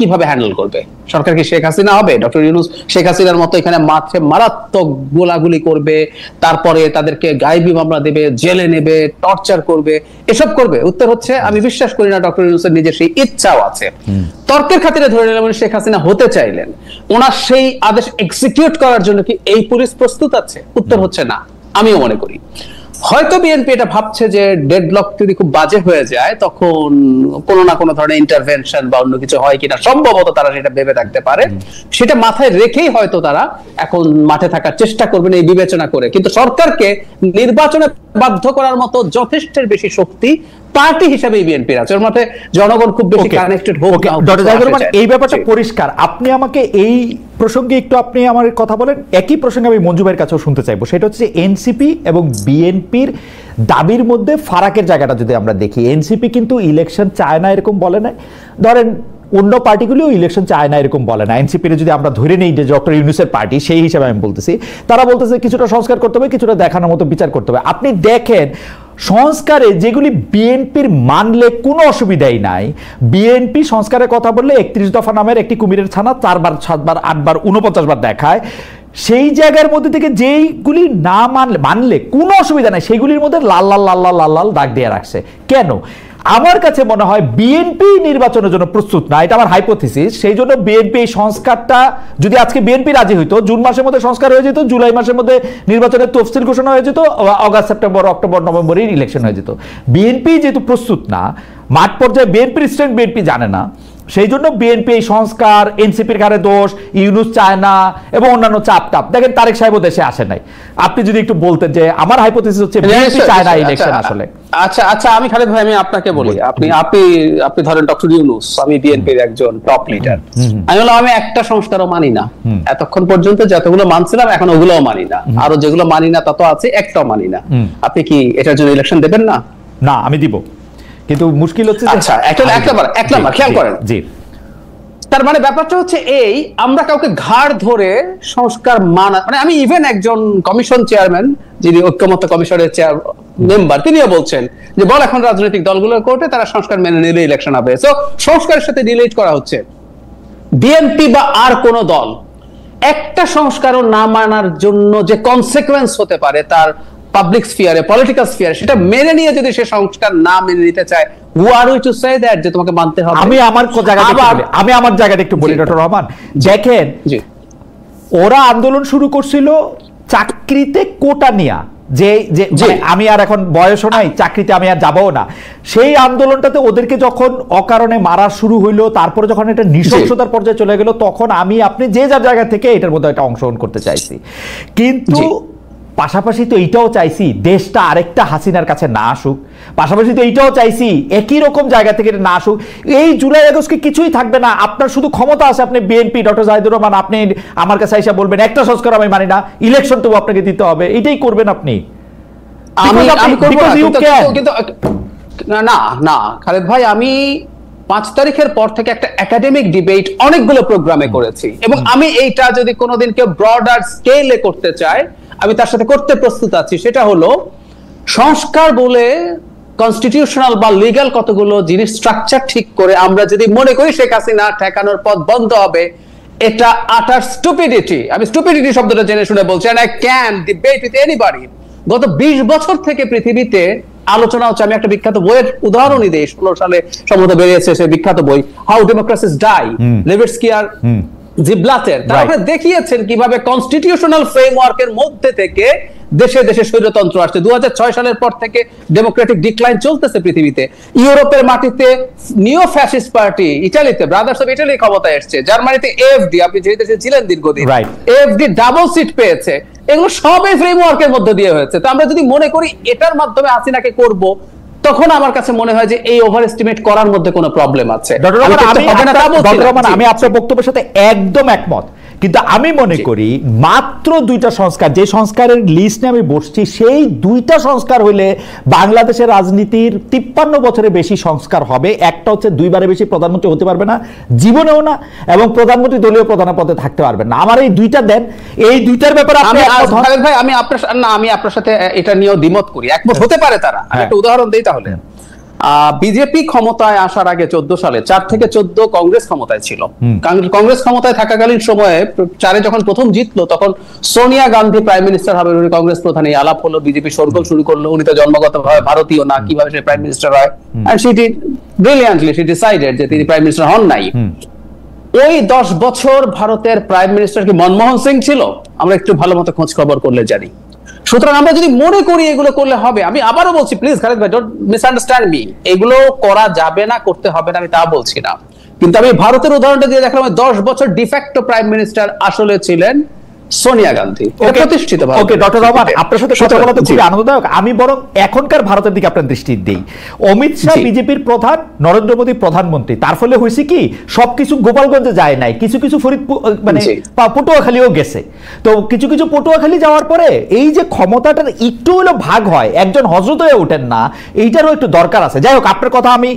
কিভাবে হ্যান্ডেল করবে? সরকার কি শেখ হাসিনা হবে? ডক্টর ইউনূস শেখ হাসিনার মতো এখানে মাঠে মারাত্মক গোলাগুলি করবে, তারপরে তাদেরকে গায়েবী মামলা দেবে, জেলে নেবে, টর্চার করবে, এসব করবে? উত্তর হচ্ছে আমি বিশ্বাস করি না ডক্টর ইউনূসের নিজের সেই ইচ্ছাও আছে। তর্কের খাতিরে ধরে নিলাম শেখ হাসিনা হতে চাইলেন, ওনার সেই আদেশ এক্সিকিউট করার জন্য কি এই পুলিশ প্রস্তুত আছে? উত্তর হচ্ছে না। আমিও মনে করি হয়তো বিএনপি এটা ভাবছে যে ডেডলক যদি খুব বাজে হয়ে যায়, তখন কোনো না কোনো ধরনের ইন্টারভেনশন বা অন্য কিছু হয় কিনা, সম্ভবত তারা সেটা ভেবে থাকতে পারে। সেটা মাথায় রেখেই হয়তো তারা এখন মাঠে থাকার চেষ্টা করবেন এই বিবেচনা করে। কিন্তু সরকারকে নির্বাচনে বাধ্য করার মতো যথেষ্টের বেশি শক্তি পার্টি হিসেবে বিএনপির আছে। ওর মতে জনগণ খুব বেশি কানেক্টেড হোক। ডক্টর জাহিদুর রহমান, এই ব্যাপারটা পরিষ্কার। আপনি আমাকে এই প্রসঙ্গে একটু আপনি আমার কথা বলেন। একই প্রসঙ্গে আমি মঞ্জু ভাইয়ের কাছেও শুনতে চাইবো, সেটা হচ্ছে এনসিপি এবং বিএনপির দাবির মধ্যে ফারাকের জায়গাটা যদি আমরা দেখি। এনসিপি কিন্তু ইলেকশন চায় না এরকম বলে না, ধরেন অন্য পার্টিগুলিও ইলেকশন চায় না এরকম বলে না। এনসিপির যদি আমরা ধরে নেই যে ডক্টর ইউনূসের পার্টি, সেই হিসাবে আমি বলতেছি, তারা বলতেছে কিছুটা সংস্কার করতে হবে, কিছুটা দেখানোর মতো বিচার করতে হবে। আপনি দেখেন সংস্কারে যেগুলি বিএনপির মানলে কোনো অসুবিধাই নাই, বিএনপি সংস্কারের কথা বললে 31 দফা নামের একটি কুমিরের ছানা 4 বার 7 বার 8 বার 49 বার দেখায়। সেই জায়গার মধ্যে থেকে যেইগুলি না মানলে কোনো অসুবিধা নাই, সেইগুলির মধ্যে লাল লাল লাল লাল লাল লাল দাগ দিয়ে রাখছে। কেন? আমার কাছে মনে হয় বিএনপি নির্বাচনের জন্য প্রস্তুত না, এটা আমার হাইপোথিসিস। সেই জন্য বিএনপি এই সংস্কারটা, যদি আজকে বিএনপি রাজি হইতো, জুন মাসের মধ্যে সংস্কার হয়ে যেত, জুলাই মাসের মধ্যে নির্বাচনের তফসিল ঘোষণা হয়ে যেত, অগাস্ট সেপ্টেম্বর অক্টোবর নভেম্বরেই ইলেকশন হয়ে যেত। বিএনপি যেহেতু প্রস্তুত না, মাঠ পর্যায়ে বিএনপির স্ট্রেংথ বিএনপি জানে না, সেই জন্য বিএনপি এই সংস্কার, এনসিপির ঘাড়ে দোষ, ইউনূস চায় না এবং অন্যান্য চাপ টাপ। দেখেন তারেক সাহেবও দেশে আসে নাই। আপনি যদি একটু বলতেন যে আমার হাইপোথিসিস হচ্ছে বিএনপি চায় না ইলেকশন আসলে। আচ্ছা আমি খালেদ ভাই, আমি আপনাকে বলি, আপনি ধরেন ডক্টর ইউনূস, আমি বিএনপির একজন টপ লিডার, আমি বললাম আমি একটা সংস্কারও মানি না। এতক্ষণ পর্যন্ত যতগুলো মানছিলাম এখন ওগুলোও মানি না, আরো যেগুলো মানি না তত আছে, একটাও মানি না। আপনি কি এটার জন্য ইলেকশন দেবেন না? না, আমি দিব, কিন্তু মুশকিল হচ্ছে আচ্ছা এক নাম্বার খেয়াল করেন। জি, তার মানে ব্যাপারটা হচ্ছে এই, আমরা কাউকে ঘাড় ধরে সংস্কার মানা, মানে আমি ইভেন একজন কমিশন চেয়ারম্যান, যিনি ঐক্যমত্য কমিশনের মেম্বার, তিনিও বলছেন যে বল এখন রাজনৈতিক দলগুলোর কোর্টে, তারা সংস্কার মেনে নিলে ইলেকশন হবে। সো সংস্কারের সাথে রিলেট করা হচ্ছে। বিএনপি বা আর কোন দল একটা সংস্কারও না মানার জন্য যে কনসিকুয়েন্স হতে পারে তার পাবলিক স্ফিয়ারে, পলিটিক্যাল স্ফিয়ারে, সেটা মেনে নিয়ে যদি সে সংস্কার না মেনে নিতে চায়, who are we to say that যে তোমাকে মানতে হবে? আমি আমার জায়গাটা একটু বলি ডক্টর রহমান, দেখেন ওরা আন্দোলন শুরু করছিল চাকরিতে কোটা নিয়া, যে আমি আর এখন বয়সও নাই, চাকরিতে আমি আর যাবো না, সেই আন্দোলনটাতে ওদেরকে যখন অকারণে মারা শুরু হইলো, তারপরে যখন এটা নৃশংসতার পর্যায়ে চলে গেল, তখন আমি আপনি যে যার জায়গা থেকে এটার মধ্যে একটা অংশগ্রহণ করতে চাইছি। কিন্তু পাশাপাশি তো এইটাও চাইছি দেশটা আরেকটা হাসিনার কাছে না আসুক, পাশাপাশি তো এইটাও চাইছি একই রকম জায়গা থেকে না আসুক। এই জুলাই আগস্টকে কিছুই থাকবে না, আপনার শুধু ক্ষমতা আছে, আপনি বিএনপি, ডক্টর জাহিদুর রহমান, আপনি আমার কাছে এসে বলবেন একটা সংস্কার আমি মানি না, ইলেকশন তো আপনাকে দিতে হবে, এটাই করবেন আপনি। না খালেদ ভাই, আমি 5 তারিখের পর থেকে একটা একাডেমিক ডিবেট অনেকগুলো প্রোগ্রামে করেছি, এবং আমি এইটা যদি কোনোদিন কেউ ব্রডার স্কেলে করতে চায়, আমি তার সাথে করতে প্রস্তুত আছি। সেটা হলো সংস্কার বলে কনস্টিটিউশনাল বা লিগ্যাল কতগুলো জিনিস স্ট্রাকচার ঠিক করে আমরা যদি মনে করি শেখ হাসিনা ঠেকানোর পথ বন্ধ হবে, এটা আটার স্টুপিডিটি। আমি স্টুপিডিটি শব্দটা জেনে শুনে বলছি, and I can debate with anybody। গত 20 বছর থেকে পৃথিবীতে আলোচনা হচ্ছে, আমি একটা বিখ্যাত বইয়ের উদাহরণই দিই, 16 সালে সম্ভবত বেরিয়েছে সে বিখ্যাত বই, হাউ ডেমোক্রেসিস ডাই, লেভিটস্কি আর জিবলাতের। তারপরে দেখিয়েছেন কিভাবে কনস্টিটিউশনাল ফ্রেমওয়ার্কের মধ্যে থেকে দেশে দেশে স্বৈরতন্ত্র আসছে। 2006 সালের পর থেকে ডেমোক্রেটিক ডিক্লাইন চলতেছে পৃথিবীতে। ইউরোপের মাটিতে নিও ফ্যাসিস্ট পার্টি, ইটালিতে ব্রাদার্স অফ ইটালি ক্ষমতায় এসেছে, জার্মানিতে এএফডি, আপনি যে দেশে ছিলেন দীর্ঘদিন, এএফডি ডাবল সিট পেয়েছে। এগুলো সবই ফ্রেমওয়ার্কের মধ্যে দিয়ে হয়েছে। তো আমরা যদি মনে করি এটার মাধ্যমে হাসিনাকে করব, তখন আমার কাছে মনে হয় যে এই ওভার এস্টিমেট করার মধ্যে কোনো প্রবলেম আছে। আমি আপনার বক্তব্যের সাথে একদম একমত, কিন্তু আমি মনে করি মাত্র 2টা সংস্কার, যে সংস্কারের লিস্ট নিয়ে আমি বসছি, সেই 2টা সংস্কার হইলে বাংলাদেশের রাজনীতির 53 বছরের বেশি সংস্কার হবে। একটা হচ্ছে 2বারের বেশি প্রধানমন্ত্রী হতে পারবে না, জীবনেও না, এবং প্রধানমন্ত্রী দলীয় প্রধান পদে থাকতে পারবেন না। আমার এই 2টা দেন, এই 2টার ব্যাপারে আমি আপনার সাথে এটা নিয়েও দ্বিমত করি, একমত হতে পারে তারা। আমি একটা উদাহরণ দেই তাহলে। বিজেপি ক্ষমতায় আসার আগে 14 সালে 4 থেকে 14 কংগ্রেস ক্ষমতায় ছিল। কংগ্রেস ক্ষমতায় থাকাকালীন সময়ে 4-এ যখন প্রথম জিতলো, তখন সোনিয়া গান্ধী প্রাইম মিনিস্টার হবে, উনি কংগ্রেস প্রধান, এই আলাপ হলো, বিজেপি শোরগোল শুরু করলো, উনি তো জন্মগতভাবে ভারতীয় না, কিভাবে সে প্রাইম মিনিস্টার হয়, and she did brilliantly, she decided যে তিনি প্রাইম মিনিস্টার হন নাই। ওই 10 বছর ভারতের প্রাইম মিনিস্টার কি মনমোহন সিং ছিল? আমরা একটু ভালো মতো খোঁজ খবর করলে জানি। সুতরাং আমরা যদি মনে করি এগুলো করলে হবে, আমি আবারও বলছি, প্লিজ খালেদ ভাই, ডোন্ট মিসআন্ডারস্ট্যান্ড মি, এগুলো করা যাবে না, করতে হবে না, আমি তা বলছি না। কিন্তু আমি ভারতের উদাহরণটা দিয়ে দেখলাম, 10 বছর ডিফ্যাক্টো প্রাইম মিনিস্টার আসলে ছিলেন সোনিয়া গান্ধী, প্রতিষ্ঠিত। ওকে ডক্টর রহমান, আপনার সাথে কথা বলা তো খুবই আনন্দদায়ক। আমি বরং এখনকার ভারতের দিকে আপনার দৃষ্টি দিই। অমিত শাহ বিজেপির প্রধান, নরেন্দ্র মোদী প্রধানমন্ত্রী, তার ফলে হয়েছে কি, সবকিছু গোপালগঞ্জে যায় নাই, কিছু কিছু ফরিদপুর মানে পটুয়াখালীও গেছে। তো কিছু কিছু পটুয়াখালী যাওয়ার পরে এই যে ক্ষমতাটার একটু হলো ভাগ হয়, একজন হজরত হয়ে ওঠেন না, এইটারও একটু দরকার আছে। যাই হোক, আপনার কথা আমি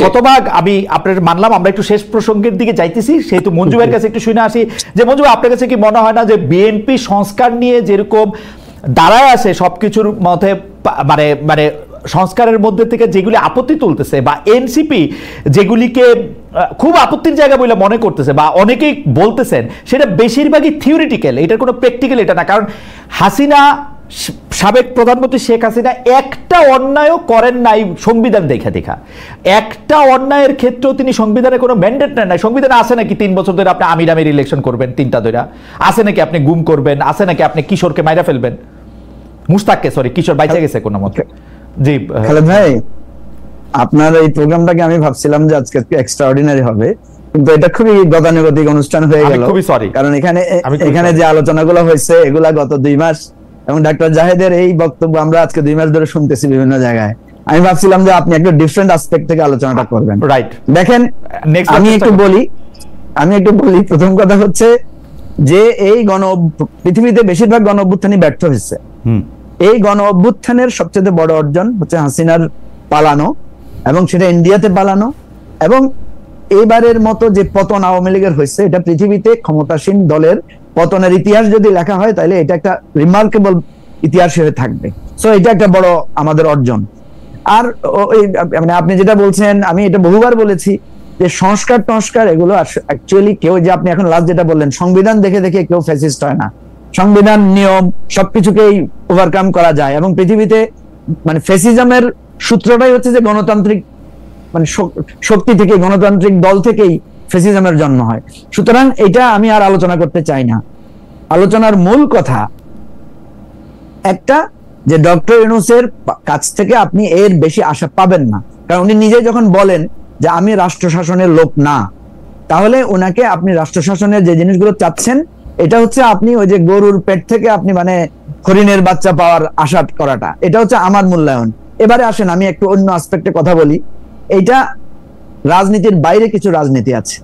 শতভাগ আমি আপনার মানলাম। আমরা একটু শেষ প্রসঙ্গের দিকে যাইতেছি, সেহেতু মঞ্জু ভাইয়ের কাছে একটু শুনে আসি। যে মঞ্জু ভাই, আপনার কাছে কি মনে হয় না যে বিএনপি সংস্কার নিয়ে যেরকম দাঁড়ায় আছে সবকিছুর মধ্যে, মানে মানে সংস্কারের মধ্যে থেকে যেগুলি আপত্তি তুলতেছে, বা এনসিপি যেগুলিকে খুব আপত্তির জায়গা বলে মনে করতেছে বা অনেকেই বলতেছেন, সেটা বেশিরভাগই থিওরিটিক্যাল, এটার কোনো প্র্যাকটিক্যাল এটা না। কারণ হাসিনা, সাবেক প্রধানমন্ত্রী শেখ হাসিনা একটা অন্যায়ও করেন নাই সংবিধান দেখা দেখা। একটা অন্যায়ের ক্ষেত্রেও তিনি সংবিধানে কোনো ম্যান্ডেট নেন নাই। সংবিধানে আছে নাকি 3 বছর ধরে আপনি আমির আমির ইলেকশন করবেন 3টা ধরে? আছে নাকি আপনি গুম করবেন? আছে নাকি আপনি কিশোরকে মাইরা ফেলবেন? মুস্তাককে, সরি, কিশোর বাইচে গেছে কোনো মতে। জি খালেদ ভাই, আপনার এই প্রোগ্রামটাকে আমি ভাবছিলাম যে আজকে এক্সট্রাঅর্ডিনারি হবে, কিন্তু এটা খুবই গতানুগতিক অনুষ্ঠান হয়ে গেল। খুবই সরি, কারণ এখানে যে আলোচনাগুলো হয়েছে এগুলা গত 2 মাস, এবং ডাক্তার জাহেদের এই বক্তব্য আমরা আজকে 2 মাস ধরে শুনতেছি বিভিন্ন জায়গায়। আমি ভাবছিলাম যে আপনি একটা ডিফারেন্ট অ্যাসপেক্ট থেকে আলোচনাটা করবেন। রাইট, দেখেন, আমি একটু বলি প্রথম কথা হচ্ছে যে এই পৃথিবীতে বেশিরভাগ গণ অভ্যুত্থানই ব্যর্থ হয়েছে। এই গণ অভ্যুত্থানের সবচেয়ে বড় অর্জন হচ্ছে হাসিনার পালানো, এবং সেটা ইন্ডিয়াতে পালানো। এবং এইবারের মতো যে পতন আওয়ামী লীগের হয়েছে, এটা পৃথিবীতে ক্ষমতাসীন দলের পতনের ইতিহাস যদি লেখা হয়, তাহলে এটা একটা রিমার্কেবল ইতিহাস হয়ে থাকবে। সো এটা একটা বড় আমাদের অর্জন। আর মানে আপনি যেটা বলছেন, আমি এটা বহুবার বলেছি যে সংস্কার এগুলো অ্যাকচুয়ালি কেউ, যে আপনি এখন লাস্ট যেটা বললেন, সংবিধান দেখে দেখে কেউ ফ্যাসিস্ট হয় না। সংবিধান, নিয়ম সবকিছুকেই ওভারকাম করা যায়, এবং পৃথিবীতে মানে ফ্যাসিজমের সূত্রটাই হচ্ছে যে গণতান্ত্রিক মানে শক্তি থেকে, গণতান্ত্রিক দল থেকেই ফ্যাসিজমের জন্ম হয়। সুতরাং এটা আমি আর আলোচনা করতে চাই না। আলোচনার মূল কথা একটা, যে ডক্টর ইউনূসের কাছ থেকে আপনি এর বেশি আশা পাবেন না, কারণ উনি নিজে যখন বলেন যে আমি রাষ্ট্র শাসনের লোক না, তাহলে ওনাকে আপনি রাষ্ট্র শাসনের যে জিনিসগুলো চাচ্ছেন, এটা হচ্ছে আপনি ওই যে গরুর পেট থেকে আপনি মানে হরিণের বাচ্চা পাওয়ার আশা করাটা, এটা হচ্ছে আমার মূল্যায়ন। এবারে আসেন আমি একটু অন্য আসপেক্টে কথা বলি। এইটা রাজনীতির বাইরে কিছু রাজনীতি আছে।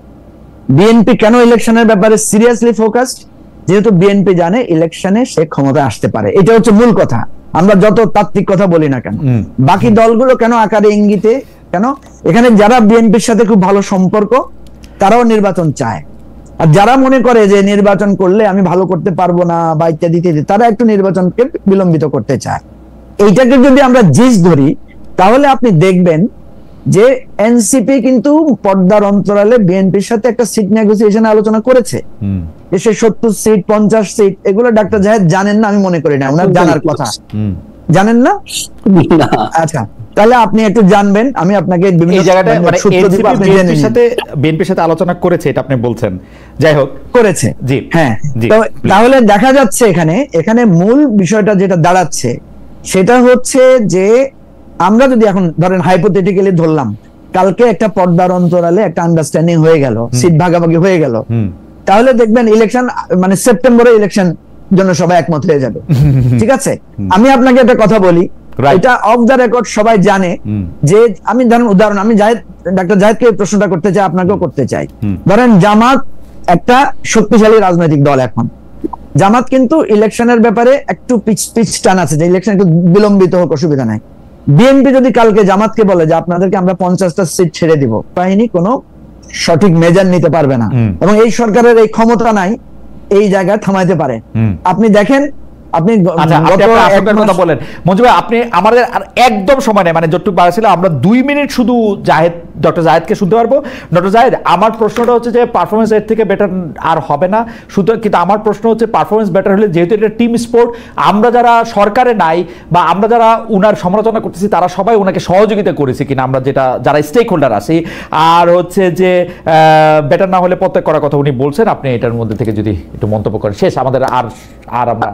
বিএনপি কেন ইলেকশনের ব্যাপারে সিরিয়াসলি ফোকাসড? যেহেতু বিএনপি জানে ইলেকশনে সে ক্ষমতায় আসতে পারে, এটা হচ্ছে মূল কথা। আমরা যত তাত্ত্বিক কথা বলি না কেন, বাকি দলগুলো কেন আকারে ইঙ্গিতে, কেন এখানে যারা বিএনপির সাথে খুব ভালো সম্পর্ক তারাও নির্বাচন চায়, আর যারা মনে করে যে নির্বাচন করলে আমি ভালো করতে পারবো না বা ইত্যাদি ইত্যাদি, তারা একটু নির্বাচনকে বিলম্বিত করতে চায়। এইটাকে যদি আমরা জিস ধরি, তাহলে আপনি দেখবেন যে এনসিপি কিন্তু পর্দার অন্তরালে বিএনপির সাথে একটা সিট নেগোসিয়েশনে আলোচনা করেছে। সে 70 সিট 50 সিট, এগুলো ডাক্তার জাহেদ জানেন না, আমি মনে করি না ওনার জানার কথা। জানেন না? আচ্ছা, তাহলে আপনি একটু জানবেন, আমি আপনাকে বিভিন্ন জায়গাটায় মানে বিএনপির সাথে আলোচনা করেছে, এটা আপনি বলছেন। যাই হোক, করেছে, জি হ্যাঁ। তাহলে দেখা যাচ্ছে এখানে মূল বিষয়টা যেটা দাঁড়াচ্ছে সেটা হচ্ছে যে আমরা যদি এখন ধরেন হাইপোথেটিক্যালি ধরলাম, কালকে একটা পর্দার অন্তরালে একটা আন্ডারস্ট্যান্ডিং হয়ে গেল, সিট ভাগাভাগি হয়ে গেল, তাহলে দেখবেন ইলেকশন মানে সেপ্টেম্বরে ইলেকশন জন্য সবাই একমত হয়ে যাবে। ঠিক আছে, আমি আপনাকে একটা কথা বলি, এটা অফ দ্য রেকর্ড সবাই জানে যে আমি ধরেন উদাহরণ, আমি ডাক্তার জাহেদকে প্রশ্নটা করতে চাই, আপনাকেও করতে চাই। ধরেন জামাত একটা শক্তিশালী রাজনৈতিক দল, এখন জামাত কিন্তু ইলেকশনের ব্যাপারে একটু পিছ টান আছে, যে ইলেকশন একটু বিলম্বিত হোক, অসুবিধা নাই। বিএনপি যদি কালকে জামাতকে বলে যে আপনাদেরকে আমরা 50টা সিট ছেড়ে দিব, বাহিনী কোনো সঠিক মেজার নিতে পারবে না, এবং এই সরকারের এই ক্ষমতা নাই এই জায়গায় থামাইতে পারে। আপনি দেখেন, আপনি কথা বলেন মঞ্জু ভাই, আপনি আমাদের আর একদম সময় নেই, মানে যতটুকু বাড়া ছিল আমরা 2 মিনিট শুধু ডক্টর জাহেদকে শুনতে পারবো। ডক্টর জাহেদ, আমার প্রশ্নটা হচ্ছে যে পারফরমেন্স এর থেকে বেটার আর হবে না শুধু, কিন্তু আমার প্রশ্ন হচ্ছে পারফরমেন্স বেটার হলে, যেহেতু এটা টিম স্পোর্ট, আমরা যারা সরকারে নাই বা আমরা যারা উনার সমালোচনা করতেছি তারা সবাই ওনাকে সহযোগিতা করেছি কিনা, আমরা যারা স্টেক হোল্ডার আছি, আর হচ্ছে যে বেটার না হলে প্রত্যেক করার কথা উনি বলছেন, আপনি এটার মধ্যে থেকে যদি একটু মন্তব্য করেন, শেষ আমাদের আর আমরা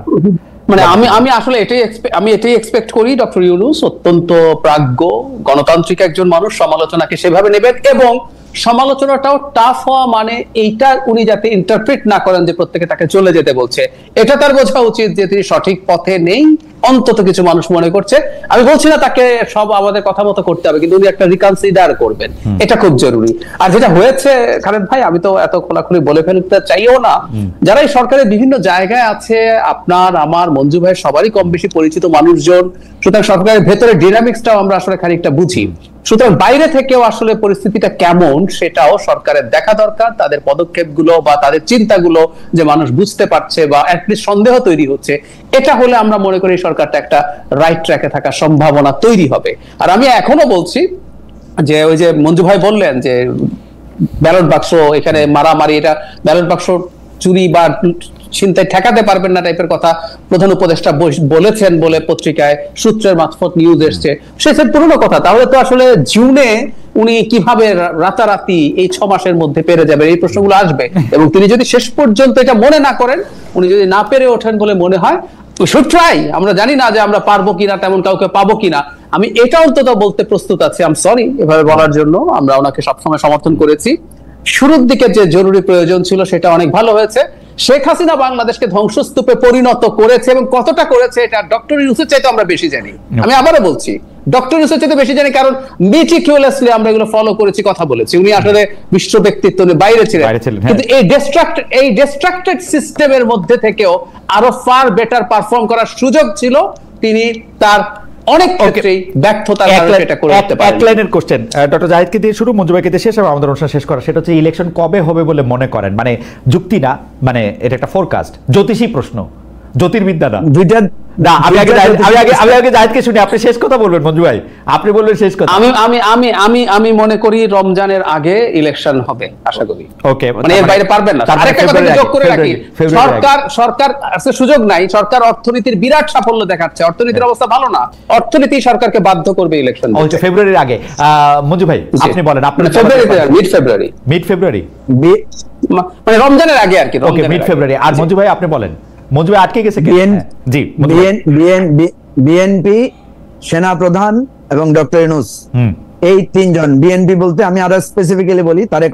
মানে আমি আসলে এটাই এক্সপেক্ট করি, ডক্টর ইউনূস অত্যন্ত প্রাজ্ঞ গণতান্ত্রিক একজন মানুষ, সমালোচনাকে সেভাবে নেবেন, এবং সমালোচনাটাও টাফ হওয়া মানে এইটা উনি যাতে ইন্টারপ্রিট না করেন যে প্রত্যেকে তাকে চলে যেতে বলছে, এটা তার বোঝা উচিত যে তিনি সঠিক পথে নেই, অন্তত কিছু মানুষ মনে করছে। আমি বলছি না তাকে সব আমাদের কথা মতো করতে হবে, কিন্তু উনি একটা রিকনসিডার করবেন, এটা খুব জরুরি। আর যেটা হয়েছে খালেদ ভাই, আমি তো এত খোলাখুলি বলে ফেলতে চাইও না, যারা এই সরকারের বিভিন্ন জায়গায় আছে, আপনার আমার মঞ্জু ভাই সবারই কম বেশি পরিচিত মানুষজন, সুতরাং সরকারের ভেতরে ডিনামিক্সটাও আমরা আসলে খানিকটা বুঝি। সুতরাং বাইরে থেকেও আসলে পরিস্থিতিটা কেমন সেটাও সরকারের দেখা দরকার, তাদের পদক্ষেপগুলো বা তাদের চিন্তাগুলো যে মানুষ বুঝতে পারছে বা অ্যাটলিস্ট সন্দেহ তৈরি হচ্ছে, এটা হলে আমরা মনে করি সরকারটা একটা রাইট ট্র্যাকে থাকার সম্ভাবনা তৈরি হবে। আর আমি এখনো বলছি যে ওই যে মঞ্জু ভাই বললেন যে ব্যালট বাক্স এখানে মারামারি, এটা ব্যালট বাক্স চুরি বা ছিনতাই ঠেকাতে পারবেন না টাইপের কথা প্রধান উপদেষ্টা বলেছেন বলে পত্রিকায় সূত্রের মারফত নিউজ এসছে, সেটা পুরনো কথা। তাহলে তো আসলে জুনে উনি কিভাবে রাতারাতি এই 6 মাসের মধ্যে পেরে যাবেন, এই প্রশ্নগুলো আসবে। এবং তিনি যদি শেষ পর্যন্ত এটা মনে না করেন, উনি যদি না পেরে ওঠেন বলে মনে হয়, শুড ট্রাই। আমরা জানি না যে আমরা পারবো কিনা, তেমন কাউকে পাবো কিনা, আমি এটা অন্তত বলতে প্রস্তুত আছি। আই এম সরি এভাবে বলার জন্য, আমরা ওনাকে সবসময় সমর্থন করেছি। শুরুর দিকে যে জরুরি প্রয়োজন ছিল সেটা অনেক ভালো হয়েছে। শেখ হাসিনা বাংলাদেশকে ধ্বংসস্তূপে পরিণত করেছে, এবং কতটা করেছে এটা ডক্টর ইউনূসের চাইতে আমরা বেশি জানি। আমি আবারও বলছি, ডক্টর ইউনূসের চাইতে বেশি জানি, কারণ মেটিকুলাসলি আমরা এগুলো ফলো করেছি, কথা বলেছি। উনি আসলে বিশ্ব ব্যক্তিত্ব বাইরে ছিলেন, কিন্তু এই ডিস্ট্রাক্টেড সিস্টেমের মধ্যে থেকেও আরো ফার বেটার পারফর্ম করার সুযোগ ছিল। তিনি তার অনেক ক্ষেত্রেই ব্যর্থতার কারণে এটা করে উঠতে পারেন। এক লাইনের কোশ্চেন ডক্টর জাহিদকে দিয়ে শুরু, মঞ্জু ভাইকে দিয়ে শেষ হবে, আমাদের অনুষ্ঠান শেষ করা। সেটা হচ্ছে ইলেকশন কবে হবে বলে মনে করেন? মানে যুক্তি না, মানে এটা একটা ফোরকাস্ট, জ্যোতিষী প্রশ্ন, জ্যোতির্বিদ্যা না। না আমি আগে জাহিদকে শুনি, আপনি শেষ কথা বলবেন মঞ্জু ভাই, আপনি বলবেন শেষ কথা। আমি মনে করি রমজানের আগে ইলেকশন হবে, আশা করি। ওকে, মানে এর বাইরে পারবেন না। আরেকটা কথা যোগ করে রাখি, সরকার সুযোগ নাই, সরকার অর্থনীতির বিরাট সাফল্য দেখাচ্ছে, অর্থনীতির অবস্থা ভালো না, অর্থনীতি সরকারকে বাধ্য করবে ইলেকশন দিতে। ফেব্রুয়ারির আগে মঞ্জু ভাই আপনি বলেন, আপনার মিড ফেব্রুয়ারি মানে রমজানের আগে আর কি। ওকে, মিড ফেব্রুয়ারি। আর মঞ্জু ভাই আপনি বলেন, মঞ্জু ভাই আটকে গেছে। জি, বিএনপি, সেনা প্রধান এবং ডক্টর ইউনূস, এই তিনজন। বিএনপি বলতে আমি আরো স্পেসিফিক্যালি বলি তারেক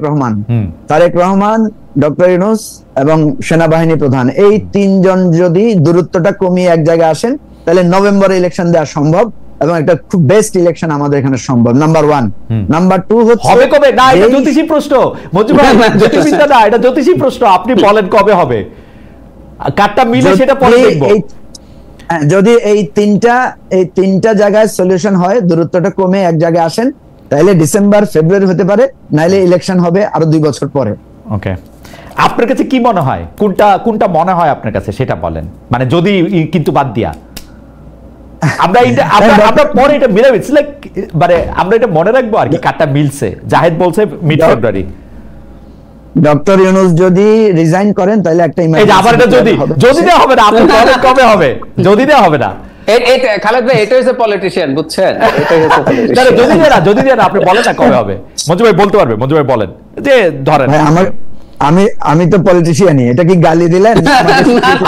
রহমান, ডক্টর ইউনূস এবং সেনাবাহিনী প্রধান, এই তিনজন যদি দূরত্বটা কমিয়ে এক জায়গায় আসেন তাহলে নভেম্বরে ইলেকশন দেওয়া সম্ভব এবং একটা খুব বেস্ট ইলেকশন আমাদের এখানে সম্ভব। নাম্বার 1। নাম্বার 2 হচ্ছে হবে কবে? না, এটা জ্যোতিষী প্রশ্ন মঞ্জু ভাই, জ্যোতিষবিদ্যা না, এটা জ্যোতিষী প্রশ্ন। আপনি বলেন কবে হবে, কাটটা মিলে সেটা পরে দেখব। যদি এই তিনটা জায়গায় সলিউশন হয়, দূরত্বটা কমে এক জায়গায় আসেন, তাহলে ডিসেম্বর ফেব্রুয়ারি হতে পারে, নাইলে ইলেকশন হবে আরো 2 বছর পরে। ওকে, আপনার কাছে কি মনে হয়, কোনটা মনে হয় আপনার কাছে সেটা বলেন, মানে যদি কিন্তু বাদ দিয়া আমরা পরে এটা মিলাবো, মানে আমরা এটা মনে রাখবো আর কি, কাটটা মিলছে। জাহেদ বলছে মিড ফেব্রুয়ারি। ডক্টর ইউনূস যদি রিজাইন করেন তাহলে একটা আবার এটা যদি দেওয়া হবে না, আপনি বলেন কবে হবে, যদি দেওয়া হবে না। খালেদ ভাই এটা হচ্ছে পলিটিশিয়ান, বুঝছেন? যদি দেন আপনি বলেন না কবে হবে। মঞ্জু ভাই বলতে পারবে, মঞ্জু ভাই বলেন যে ধরেন আমি তো পলিটিশিয়ানই, এটা কি গালি দিলেন?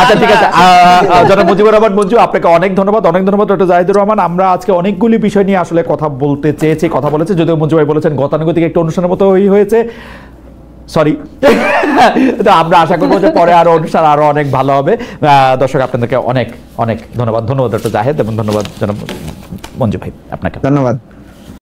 আচ্ছা ঠিক আছে, জনাব মুজিবুর রহমান মঞ্জু, আপনাকে অনেক ধন্যবাদ ডক্টর জাহিদুর রহমান। আমরা আজকে অনেকগুলি বিষয় নিয়ে আসলে কথা বলতে চেয়েছি, কথা বলেছে, যদিও মঞ্জু ভাই বলেছেন গতানুগতিক একটা অনুষ্ঠানের মতো হয়েছে, সরি। তো আমরা আশা করবো যে পরে আরো অনুষ্ঠান আরো অনেক ভালো হবে। দর্শক আপনাদেরকে অনেক অনেক ধন্যবাদ ডক্টর জাহেদ, এবং ধন্যবাদ জনাব মঞ্জু ভাই, আপনাকে ধন্যবাদ।